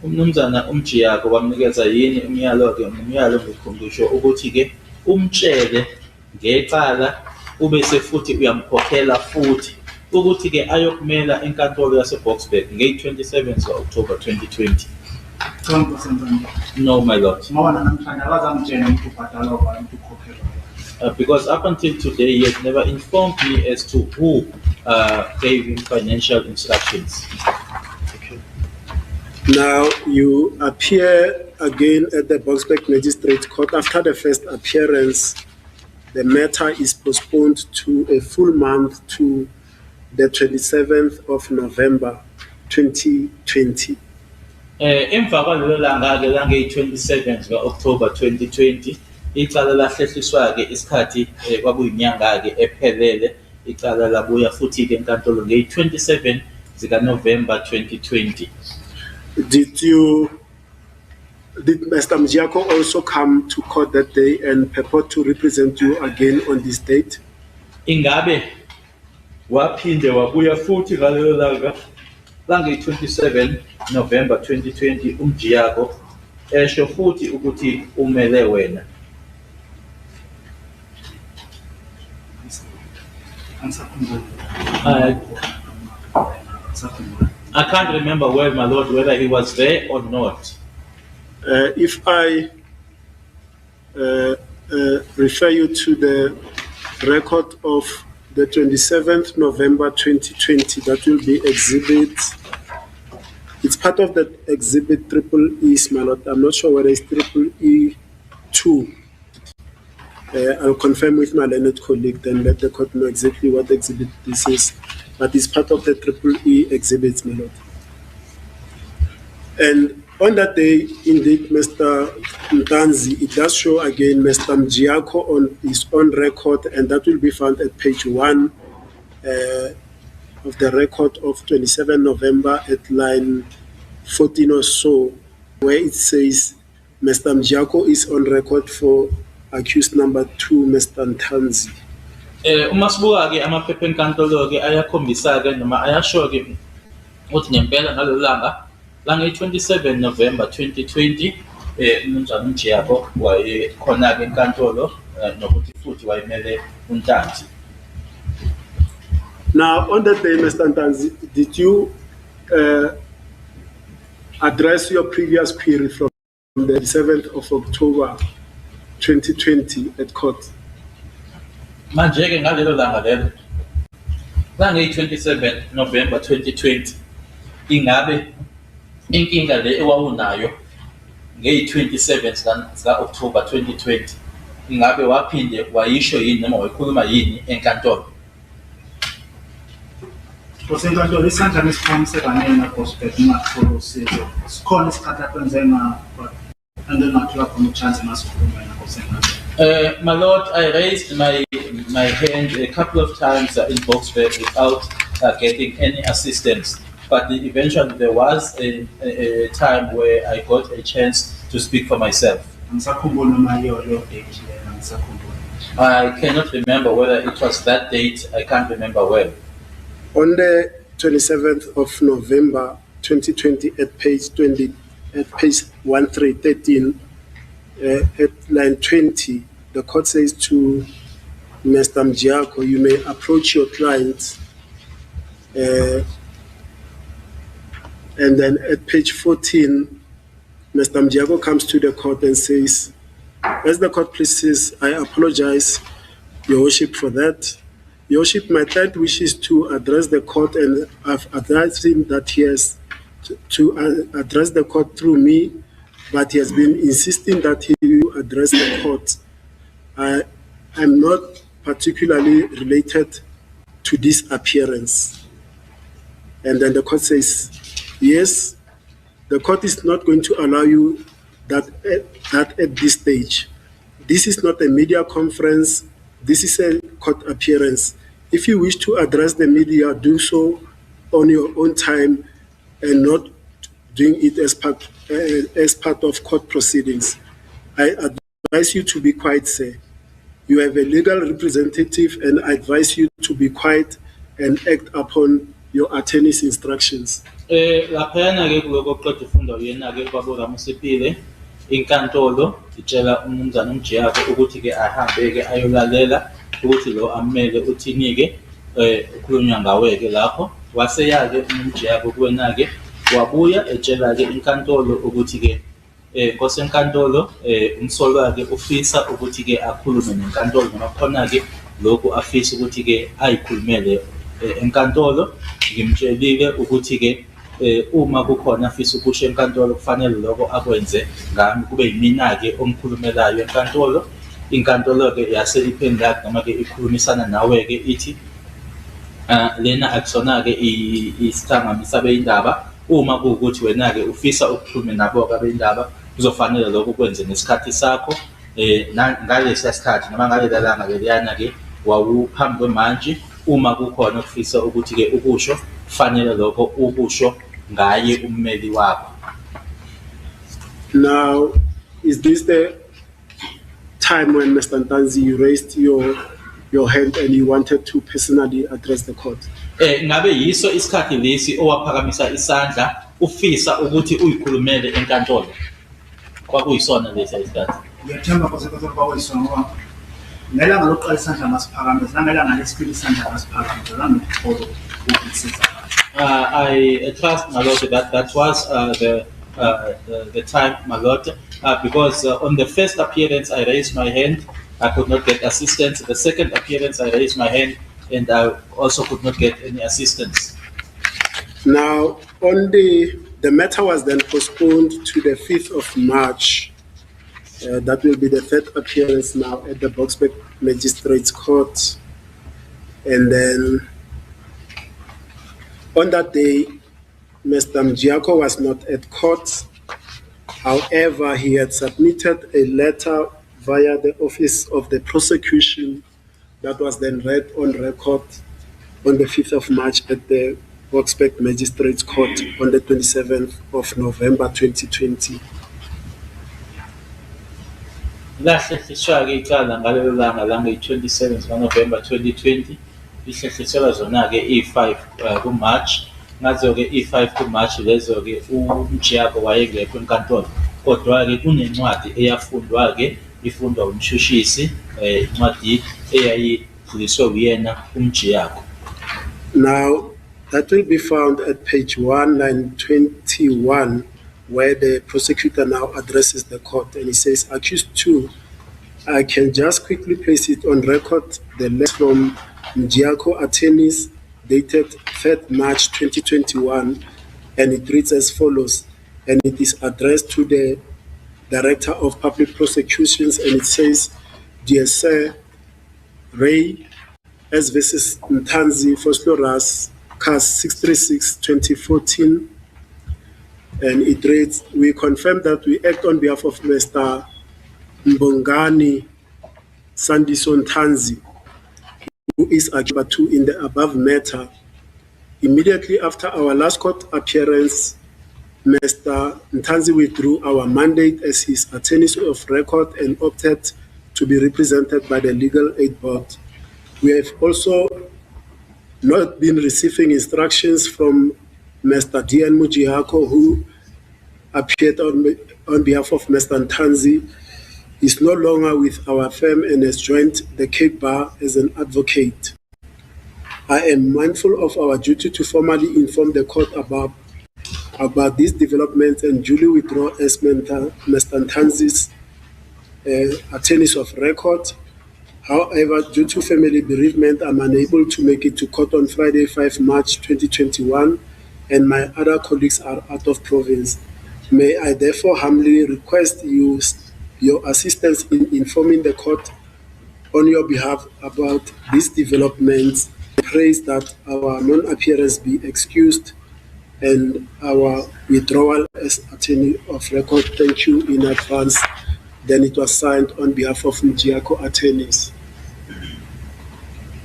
Speaker 2: umnumzana umjiyako wamnikeza yini umyalo ngikhumbusho ukuthi ke umtshele ngecala ubese futhi uyamkhokhela futhi ukuthi ke ayokumela enkantolo yaseBoksburg nge-27 October 2020.
Speaker 3: 200%.
Speaker 2: No, my lord.
Speaker 3: Ngoba namhlanje akazamtshela ukuthi ubhadala ubani ukuthi ukhokhela.
Speaker 2: Because up until today, he has never informed me as to who gave him financial instructions.
Speaker 1: Now you appear again at the Boksburg Magistrate Court. After the first appearance, the matter is postponed to a full month to the 27th of November 2020.
Speaker 2: Emva kwalelo langa-ke lange-27 ka-October 2020, icala lahlehliswa-ke isikhathi kwakuyinyanga-ke ephelele. Icala labuya futhi-ke enkantolo nge-27 zika-November 2020.
Speaker 1: Did Mr. Mjiako also come to court that day and purport to represent you again on this date?
Speaker 2: Ingabe waphinde wabuya futhi ngalelo langa lange-27 November 2020 umjiyako esho futhi ukuthi umele wena? I can't remember well, my lord, whether he was there or not.
Speaker 1: If I refer you to the record of the 27th November 2020, that will be exhibit. It's part of the exhibit triple E, my lord. I'm not sure whether it's triple E2. I'll confirm with my learned colleague, then let the court know exactly what exhibit this is. But it's part of the triple E exhibits, my lord. And on that day, indeed, Mr. Ntanzi, it does show again Mr. Mjiako on his own record, and that will be found at page 1 of the record of 27 November at line 14 or so, where it says Mr. Mjiako is on record for accused number 2, Mr. Ntanzi.
Speaker 2: Uma sibuka-ke amaphepha enkantolo-ke ayakhombisa-ke noma ayasho-ke ukuthi ngempela ngalelo langa lange-27 November 2020 umnumzana umjiyako wayekhona-ke enkantolo nokuthi futhi wayemele uNtanzi.
Speaker 1: Now, on that day, Mr. Ntanzi, did you address your previous query from the 7th of October 2020 at court?
Speaker 2: Manje-ke ngalelo langa lelo lange-27 November 2020, ingabe inkinga le ewawunayo nge-27 zika-October 2020, ingabe waphinde wayisho yini noma wayikhuluma yini enkantolo?
Speaker 3: Kusenkantolo isandla nesiphakamiseka naBoksburg ungathola usizo. Sikhona isikhathi lapho enze and then nathola khona uchance masikhuluma nakusenkantolo.
Speaker 2: My lord, I raised my hand a couple of times in Boksburg without getting any assistance. But eventually there was a time where I got a chance to speak for myself. I cannot remember whether it was that date. I can't remember well.
Speaker 1: On the 27th of November 2020 at page 1313, at line 20, the court says to Mr. Mjiako, you may approach your client. And then at page 14, Mr. Mjiako comes to the court and says, as the court pleases, I apologize, Your Worship, for that. Your Worship, my client wishes to address the court, and I've advised him that he has to address the court through me, but he has been insisting that he will address the court. I'm not particularly related to this appearance. And then the court says, yes, the court is not going to allow you that at this stage. This is not a media conference. This is a court appearance. If you wish to address the media, do so on your own time and not doing it as part of court proceedings. I advise you to be quiet, sir. You have a legal representative, and I advise you to be quiet and act upon your attorney's instructions.
Speaker 2: Laphayana-ke kuloko qeda ufunda uyena-ke kwabora Mosipile, inkantolo itshela umnumzana uMjiyako ukuthi-ke ahambe-ke ayolalela ukuthi lo amele uthini-ke ukhulunywa ngawe-ke lapho. Waseya-ke uMjiyako kuwena-ke wabuya etshela-ke inkantolo ukuthi-ke Nkosi enkantolo umsolwa-ke ufisa ukuthi-ke akhulume nenkantolo noma khona-ke lokhu afisa ukuthi-ke ayikhulumele enkantolo. Ngimtshelile ukuthi-ke uma kukhona afisa ukusho enkantolo kufanele lokho akwenze ngami, kube yimina-ke omkhulumelayo enkantolo. Inkantolo-ke yase iphendula noma-ke ikhulumisana nawe-ke ithi lena akusona-ke isithangamisa abeyindaba. Uma kuwukuthi wena-ke ufisa ukukhuluma nabo-ke abeyindaba, kuzofanele lokho ukwenze ngesikhathi sakho ngalesiya sikhathi noma ngalela langa-ke liyana-ke wawuphambi kwemantshi. Uma kukhona ukufisa ukuthi-ke ukusho, kufanele lokho ukusho ngaye ummeli wakho.
Speaker 1: Now, is this the time when Mr. Ntanzi, you raised your hand and you wanted to personally address the court?
Speaker 2: Ngabe yiso isikhathi lesi owaphakamisa isandla ufisa ukuthi uyikhulumele enkantolo? Kwakuyisona lesi isikhathi.
Speaker 3: Ngiyathemba Nkosi kwakuyisona ngoba ngelanga lokuqala isandla masiphakamise, ngelanga lesibili isandla masiphakamise, nanokutholo ukusiza.
Speaker 2: I trust, my lord, that was the time, my lord, because on the first appearance I raised my hand, I could not get assistance. The second appearance I raised my hand and I also could not get any assistance.
Speaker 1: Now, on the matter was then postponed to the 5th of March. That will be the third appearance now at the Boksburg Magistrates Court. And then on that day, Mr. Mjiyako was not at court. However, he had submitted a letter via the Office of the Prosecution that was then read on record on the 5th of March at the Boksburg Magistrates Court on the 27th of November 2020.
Speaker 2: Lahlehliswa-ke icala ngalelo langa lange-27 November 2020. Lihlehliselwa zona-ke i-5 kuMarch. Ngazo-ke i-5 kuMarch lezo-ke uMjiyako wayengekho enkantolo. Kodwa-ke kunencwadi eyafundwa-ke ifundwa umshushisi, incwadi eyayidluliswe uyena uMjiyako.
Speaker 1: Now, that will be found at page 1921, where the prosecutor now addresses the court, and he says, accused 2, I can just quickly place it on record, the letter from Mjiyako attorneys dated 3rd March 2021, and it reads as follows, and it is addressed to the Director of Public Prosecutions, and it says, Dear Sir, Ray S. versus Ntanzi Fosloras, CAS 636 2014, and it reads, we confirm that we act on behalf of Mr. Mbongani Sandiso Ntanzi, who is accused in the above matter. Immediately after our last court appearance, Mr. Ntanzi withdrew our mandate as his attorney of record and opted to be represented by the Legal Aid Board. We have also not been receiving instructions from Mr. D.N. Mjiyako, who appeared on behalf of Mr. Ntanzi. Is no longer with our firm and has joined the Cape Bar as an advocate. I am mindful of our duty to formally inform the court about these developments and duly withdraw as Mr. Ntanzi's attorneys of record. However, due to family bereavement, I'm unable to make it to court on Friday, 5 March 2021, and my other colleagues are out of province. May I therefore humbly request your assistance in informing the court on your behalf about these developments. I praise that our non-appearance be excused and our withdrawal as attorney of record. Thank you in advance. Then it was signed on behalf of Mjiako attorneys.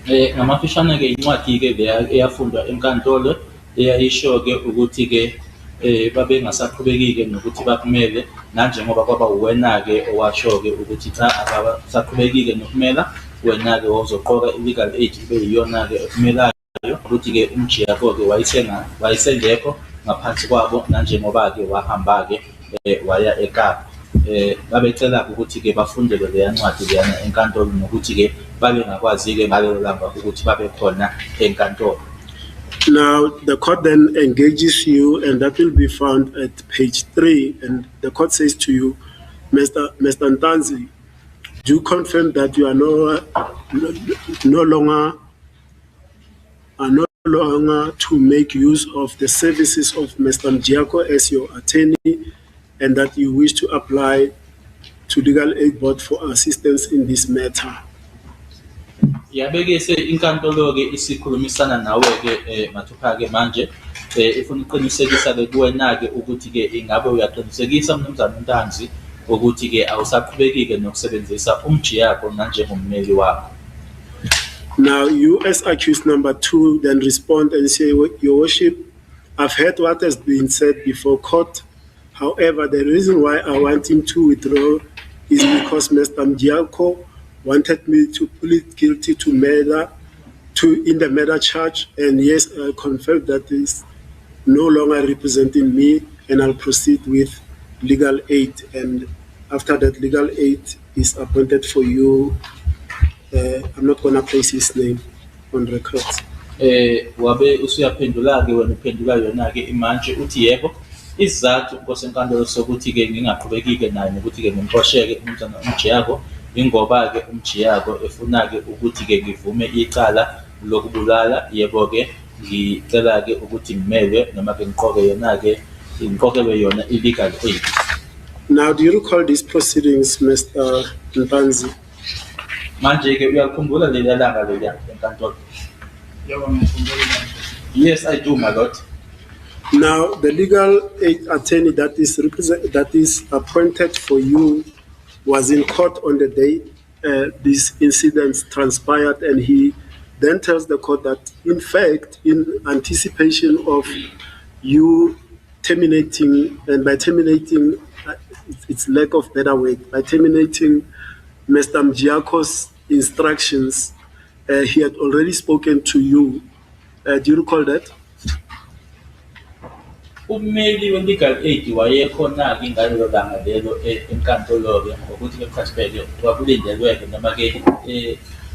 Speaker 2: Ngamafishane ke incwadi ke eyafundwa enkantolo eyayisho ke ukuthi ke babe ngasaqhubeki ke nokuthi bakumele nanjengoba kwaba uwena ke owasho ke ukuthi cha abasaqhubeki ke nokumela wena ke ozoqoka illegal aid ibe yiyona ke ekumelayo ukuthi ke uMjiyako ke wayesengekho ngaphansi kwabo nanjengoba ke wahamba ke waya eKapa. Babecela ukuthi ke bafundele leya ncwadi leyana enkantolo nokuthi ke babe ngakwazi ke ngalelo langa ukuthi babe khona enkantolo.
Speaker 1: Now, the court then engages you, and that will be found at page 3. And the court says to you, Mr. Ntanzi, do you confirm that you are no longer to make use of the services of Mr. Mjiako as your attorney, and that you wish to apply to Legal Aid Board for assistance in this matter?
Speaker 2: Yabeke se inkantolo ke isikhulumisana nawe ke mathupha ke manje ifuna uqinisekisa ke kuwena ke ukuthi ke ingabe uyaqinisekisa mnumzana Ntanzi ukuthi ke awusaqhubekike nokusebenzisa uMjiyako nanjengommeli wakho.
Speaker 1: Now you as accused number 2 then respond and say, Your Worship, I've heard what has been said before court. However, the reason why I want him to withdraw is because Mr. Mjiako wanted me to plead guilty to murder, in the murder charge, and yes, I confirm that is no longer representing me, and I'll proceed with legal aid. And after that, legal aid is appointed for you. I'm not gonna place his name on record.
Speaker 2: Wabe usuyaphendula ke wena uphendula yona ke imanje uthi yebo isizathu ngosenkantolo sokuthi ke ngingaqhubekike naye nokuthi ke ngimxosheke umntwana uMjiyako ingoba ke uMjiyako efuna ke ukuthi ke ngivume icala lokubulala. Yebo ke ngicela ke ukuthi ngimele noma ke ngiqoke yona ke ngiqokelwe yona illegal aid.
Speaker 1: Now, do you recall these proceedings, Mr. Ntanzi?
Speaker 2: Manje ke uyakhumbula leli langa leli enkantolo? Yes, I do, my lord.
Speaker 1: Now, the legal aid attorney that is appointed for you was in court on the day these incidents transpired, and he then tells the court that, in fact, in anticipation of you terminating, and by terminating, it's lack of better word, by terminating Mr. Mjiako's instructions, he had already spoken to you. Do you recall that?
Speaker 2: Ummeli we-legal aid wayekhona-ke ngalelo langa lelo enkantolo-ke ngokuthi ke mkhasibeke kwakulindelwe-ke noma-ke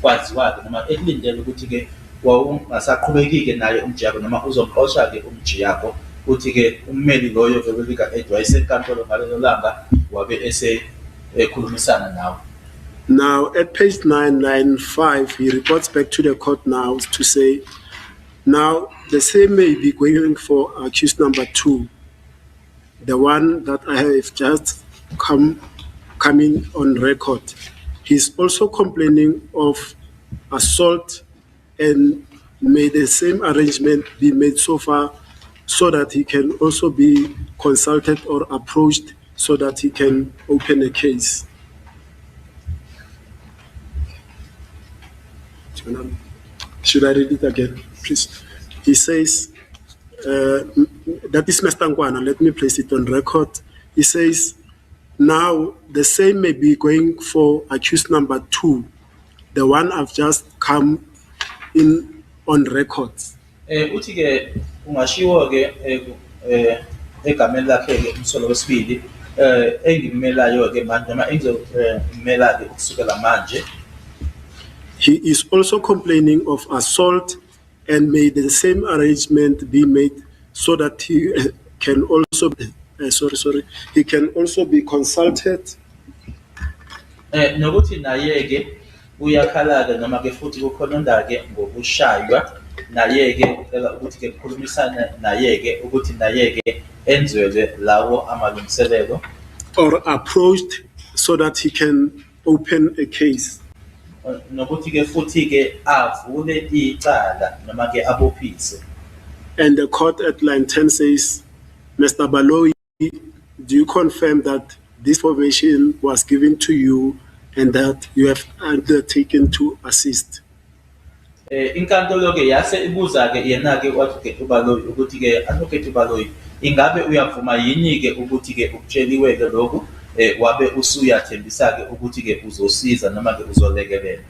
Speaker 2: kwaziwa-ke noma ekulindele ukuthi-ke wawungasaqhubekike naye uMjiyako noma uzomxosha-ke uMjiyako ukuthi-ke ummeli loyo-ke we-legal aid wayesenkantolo ngalelo langa wabe ekhulumisana nawe.
Speaker 1: Now, at page 995, he reports back to the court now to say, now, the same may be going for accused number 2, the one that I have just coming on record. He's also complaining of assault, and may the same arrangement be made so far so that he can also be consulted or approached so that he can open a case. Should I read it again, please? He says, that is Mr. Nkwana, let me place it on record. He says, now the same may be going for accused number 2, the one I've just come in on record.
Speaker 2: Uthi-ke ungashiwo-ke egameni lakhe-ke umsolo wesibili engimelayo-ke manje noma engizomela-ke ukusukela manje.
Speaker 1: He is also complaining of assault, and may the same arrangement be made so that he can also he can also be consulted.
Speaker 2: Nokuthi naye-ke uyakhala-ke noma-ke futhi kukhononda-ke ngokushaywa naye-ke ucela ukuthi-ke kukhulumisane naye-ke ukuthi naye-ke enzelwe lawo amalungiselelo.
Speaker 1: Or approached so that he can open a case.
Speaker 2: nokuthi ke futhi ke avule icala noma ke abophise.
Speaker 1: And the court at line 10 says, Mr. Baloyi, do you confirm that this information was given to you and that you have undertaken to assist?
Speaker 2: Inkantolo ke yase ibuza ke yena ke u-advocate uBaloyi ukuthi ke advocate uBaloyi ingabe uyavuma yini ke ukuthi ke ukutsheliwe ke lokhu wabe usuyathembisa ke ukuthi ke uzosiza noma ke uzolekelela.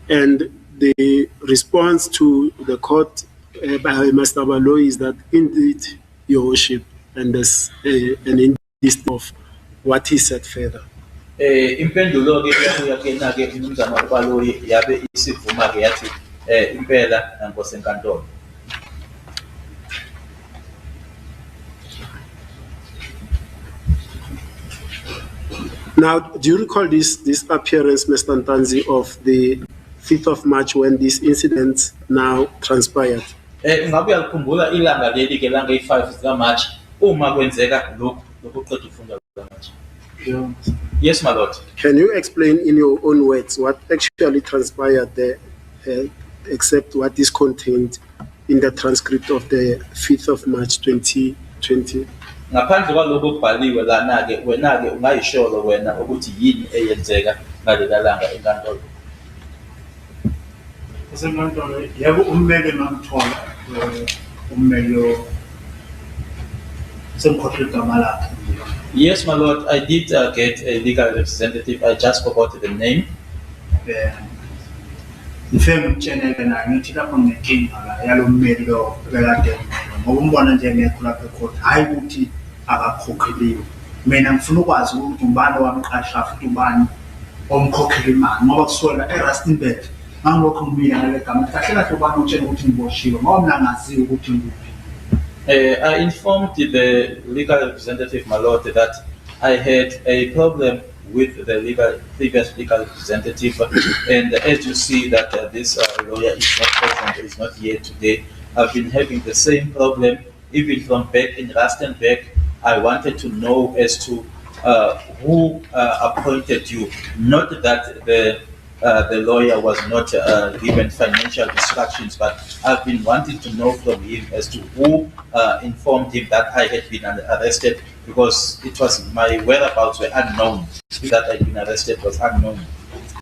Speaker 1: And the response to the court by Mr. Baloyi is that indeed, Your Worship, and there's an indication of what he said further.
Speaker 2: Impendulo ke yabuya ke na ke umnumzana uBaloyi yabe isivuma ke yathi impela nankosi enkantolo.
Speaker 1: Now, do you recall this appearance, Mr. Ntanzi, of the 5th of March when this incident now transpired?
Speaker 2: Ngabe uyakhumbula ilanga leli ke langa i-5 kaMarch uma kwenzeka lokhu lokuqeda ukufunda kaMarch? Yes, my lord.
Speaker 1: Can you explain in your own words what actually transpired there, except what is contained in the transcript of the 5th of March 2020?
Speaker 2: Ngaphandle kwaloko okubhaliwe lana ke wena ke ungayisholo wena ukuthi yini eyenzeka ngalela langa enkantolo.
Speaker 3: Usenkantolo yebo ummeli nomthola ummeli semkhokhela igama lakhe.
Speaker 2: Yes, my lord, I did get a legal representative. I just forgot the name.
Speaker 3: Ngifike ngitshene ke naye ngithi lapho nginenkinga la yalo mmeli lo bekade ngoba umbona nje ngekho lapha ecourt hayi ukuthi akakhokheliwe. Mina ngifuna ukwazi ukuthi ubani wamqasha futhi ubani omkhokhela imali ngoba kusuka eRustenburg ngangilokho ngimila ngale gama kahle kahle ubani utshela ukuthi ngiboshiwe ngoba mina ngaziyo ukuthi ngikuphi.
Speaker 2: I informed the legal representative, my lord, that I had a problem with the previous legal representative, and as you see that this lawyer is not present, is not here today. I've been having the same problem even from back in Rustenburg. I wanted to know as to who appointed you, not that the lawyer was not given financial instructions, but I've been wanting to know from him as to who informed him that I had been arrested, because it was my whereabouts were unknown. That I had been arrested was unknown.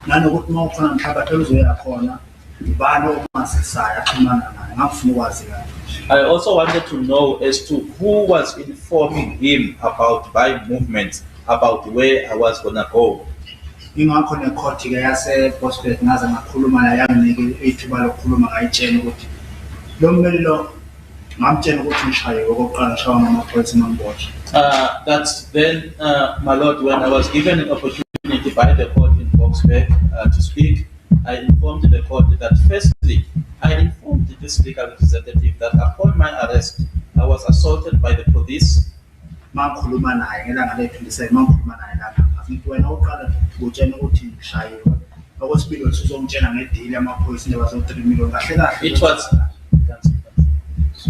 Speaker 3: Nanokuthi mawufuna ngithabathe uzoya khona ubani omasisaya axhumana naye ngafuna ukwazi kahle.
Speaker 2: I also wanted to know as to who was informing him about my movements, about where I was gonna go.
Speaker 3: Ingakho necourt ke yase Bosbet ngaze ngakhuluma naye yanginike ithuba lokukhuluma ngayitshela ukuthi lo mmeli lo ngamtshela ukuthi ngishaye okokuqala ngishawa ngamaphoyisa ngambotha.
Speaker 2: That's then, my lord, when I was given an opportunity by the court in Boksburg to speak, I informed the court that firstly, I informed this legal representative that upon my arrest, I was assaulted by the police.
Speaker 3: Mangikhuluma naye ngelanga le-27 mangikhuluma naye lapha ngithi wena uqala utshela ukuthi ngishayiwe okwesibili usuzongitshela ngedili amaphoyisa indaba zo-3 million kahle kahle.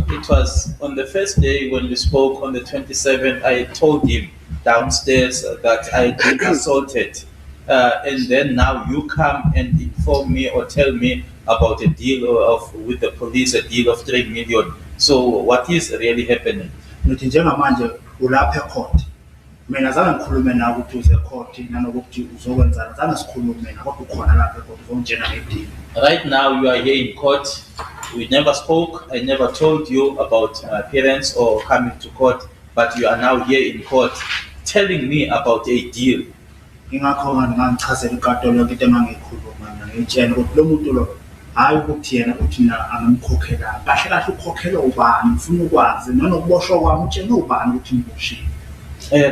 Speaker 2: It was on the first day when we spoke on the 27th, I told him downstairs that I had been assaulted. And then now you come and inform me or tell me about a deal with the police, a deal of 3 million. So what is really happening?
Speaker 3: Ngithi njengamanje ulapha ecourt. Mina zange ngikhulume nawe ukuthi uze ecourt nanokuthi uzokwenzana. Zange sikhulume nawe kodwa ukhona lapha ecourt uzongitshela ngedili.
Speaker 2: Right now you are here in court. We never spoke. I never told you about my appearance or coming to court, but you are now here in court telling me about a deal.
Speaker 3: Ingakho ngangichazela inkantolo into engangikhuluma ngitshela ukuthi lo muntu lo hayi ukuthi yena uthi mina angamkhokhela kahle kahle ukhokhela ubani ngifuna ukwazi nanokuboshwa kwami utshela ubani ukuthi ngiboshiwe.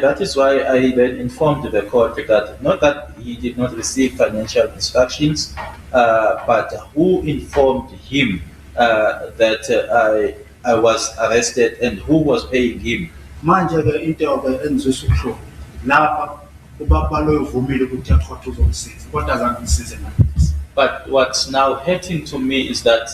Speaker 2: That is why I then informed the court that not that he did not receive financial instructions, but who informed him that I was arrested and who was paying him.
Speaker 3: Manje ke into ke engizwisa ubuhlungu lapha ubaba lo uvumile ukuthi ecourt uzomsiza kodwa azangisize ngalesi.
Speaker 2: But what's now hurting to me is that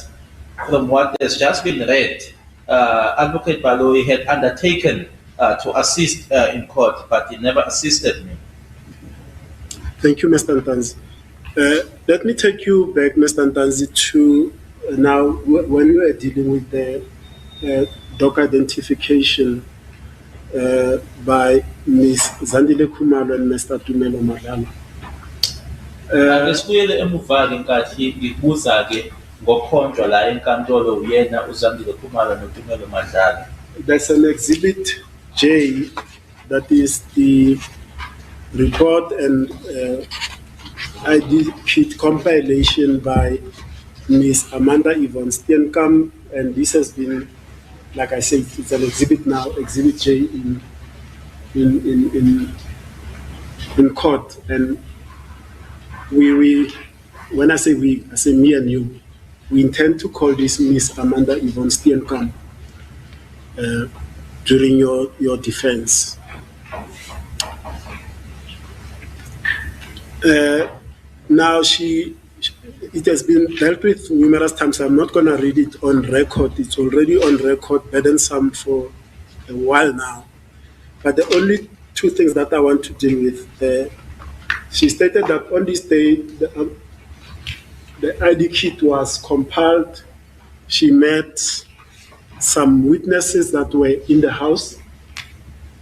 Speaker 2: from what has just been read, Advocate Baloyi had undertaken to assist in court, but he never assisted me.
Speaker 1: Thank you, Mr. Ntanzi. Let me take you back, Mr. Ntanzi, to now when we were dealing with the dog identification by Ms. Zandile Khumalo and Mr. Tumelo Madlala.
Speaker 2: Ake sibuyele emuva-ke nkathi ngikubuza-ke ngokhonjwa la enkantolo uyena uZandile Khumalo noTumelo Madlala.
Speaker 1: There's an exhibit J that is the report and ID kit compilation by Ms. Amanda Yvonne Steenkamp, and this has been, like I said, it's an exhibit now, Exhibit J in court. And we when I say we, I say me and you, we intend to call this Ms. Amanda Yvonne Steenkamp during your defense. Now it has been dealt with numerous times. I'm not going to read it on record. It's already on record, burdensome for a while now. But the only two things that I want to deal with, she stated that on this day, the ID kit was compiled. She met some witnesses that were in the house.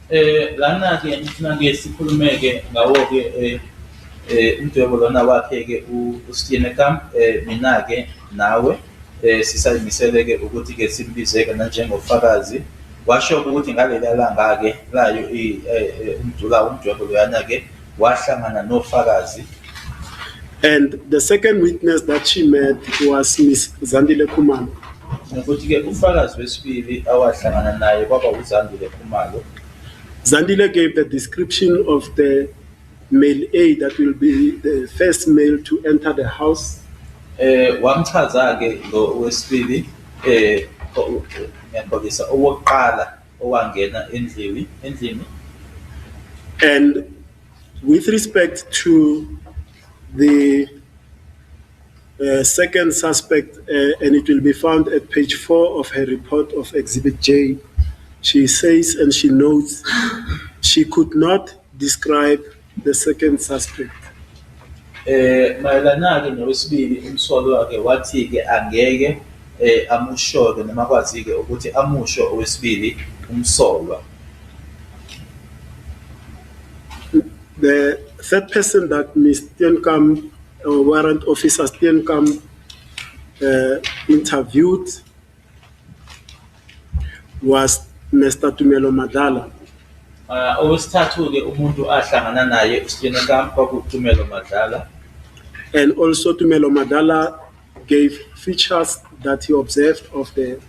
Speaker 2: Lana-ke ngifuna-ke sikhulume-ke ngawo-ke umdwebo lona wakhe-ke uSteenkamp, mina-ke nawe sisayimisele-ke ukuthi-ke simbize-ke nanjengofakazi. Washo-ke ukuthi ngaleliya langa-ke layo umdwebo loyana-ke wahlangana nofakazi.
Speaker 1: And the second witness that she met was Ms. Zandile Khumalo.
Speaker 2: Nokuthi-ke ufakazi wesibili awahlangana naye kwaba uZandile Khumalo.
Speaker 1: Zandile gave the description of the male A that will be the first male to enter the house.
Speaker 2: Wamchaza-ke lo wesibili ngiyakholisa owokuqala owangena endlini.
Speaker 1: And with respect to the second suspect, and it will be found at page 4 of her report of Exhibit J, she says and she notes she could not describe the second suspect.
Speaker 2: Mayelana-ke nowesibili umsolo wakhe wathi-ke angeke amusho-ke noma akwazi-ke ukuthi amusho owesibili umsolwa.
Speaker 1: The third person that Ms. Steenkamp, Warrant Officer Steenkamp, interviewed was Mr. Tumelo Madlala.
Speaker 2: Owesithathu-ke umuntu ahlangana naye uSteenkamp kwakuTumelo Madlala.
Speaker 1: And also Tumelo Madlala gave features that he observed of the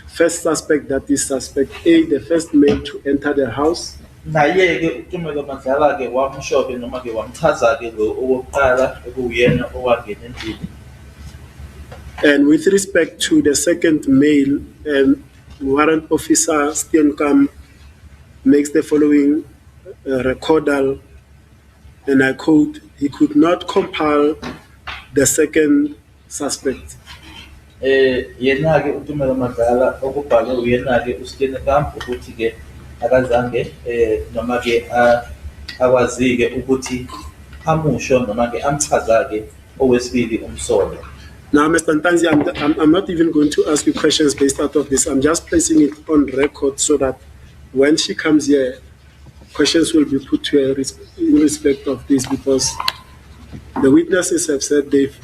Speaker 1: first suspect, that is suspect A, the first male to enter the house.
Speaker 2: Naye-ke uTumelo Madlala-ke wamusho-ke noma-ke wamchaza-ke lo owokuqala ekuyena owangena endlini.
Speaker 1: And with respect to the second male, Warrant Officer Steenkamp makes the following recordal, and I quote, he could not compile the second suspect.
Speaker 2: Yena-ke uTumelo Madlala okubhalwe uyena-ke uSteenkamp ukuthi-ke akazange noma-ke akwazi-ke ukuthi amusho noma-ke amchaza-ke owesibili umsolwa.
Speaker 1: Now, Mr. Ntanzi, I'm not even going to ask you questions based out of this. I'm just placing it on record so that when she comes here, questions will be put to her in respect of this, because the witnesses have said they've,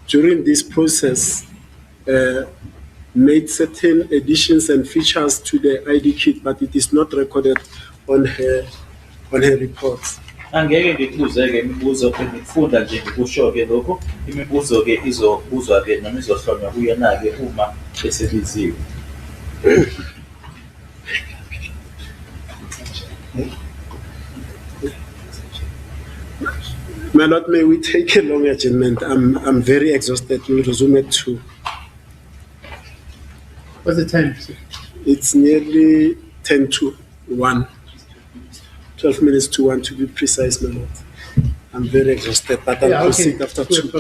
Speaker 1: during this process, made certain additions and features to the ID kit, but it is not recorded on her reports.
Speaker 2: Angeke ngikubuze-ke imibuzo ngikufunda nje ngikusho-ke lokho, imibuzo-ke izobuzwa-ke noma izohlonywa kuyena-ke uma esebiziwe.
Speaker 1: My Lord, may we take a long adjournment? I'm very exhausted. We'll resume at 2.
Speaker 3: What's the time?
Speaker 1: It's nearly 10 to 1. 12 minutes to 1 to be precise, my Lord. I'm very exhausted, but I'll proceed after 2.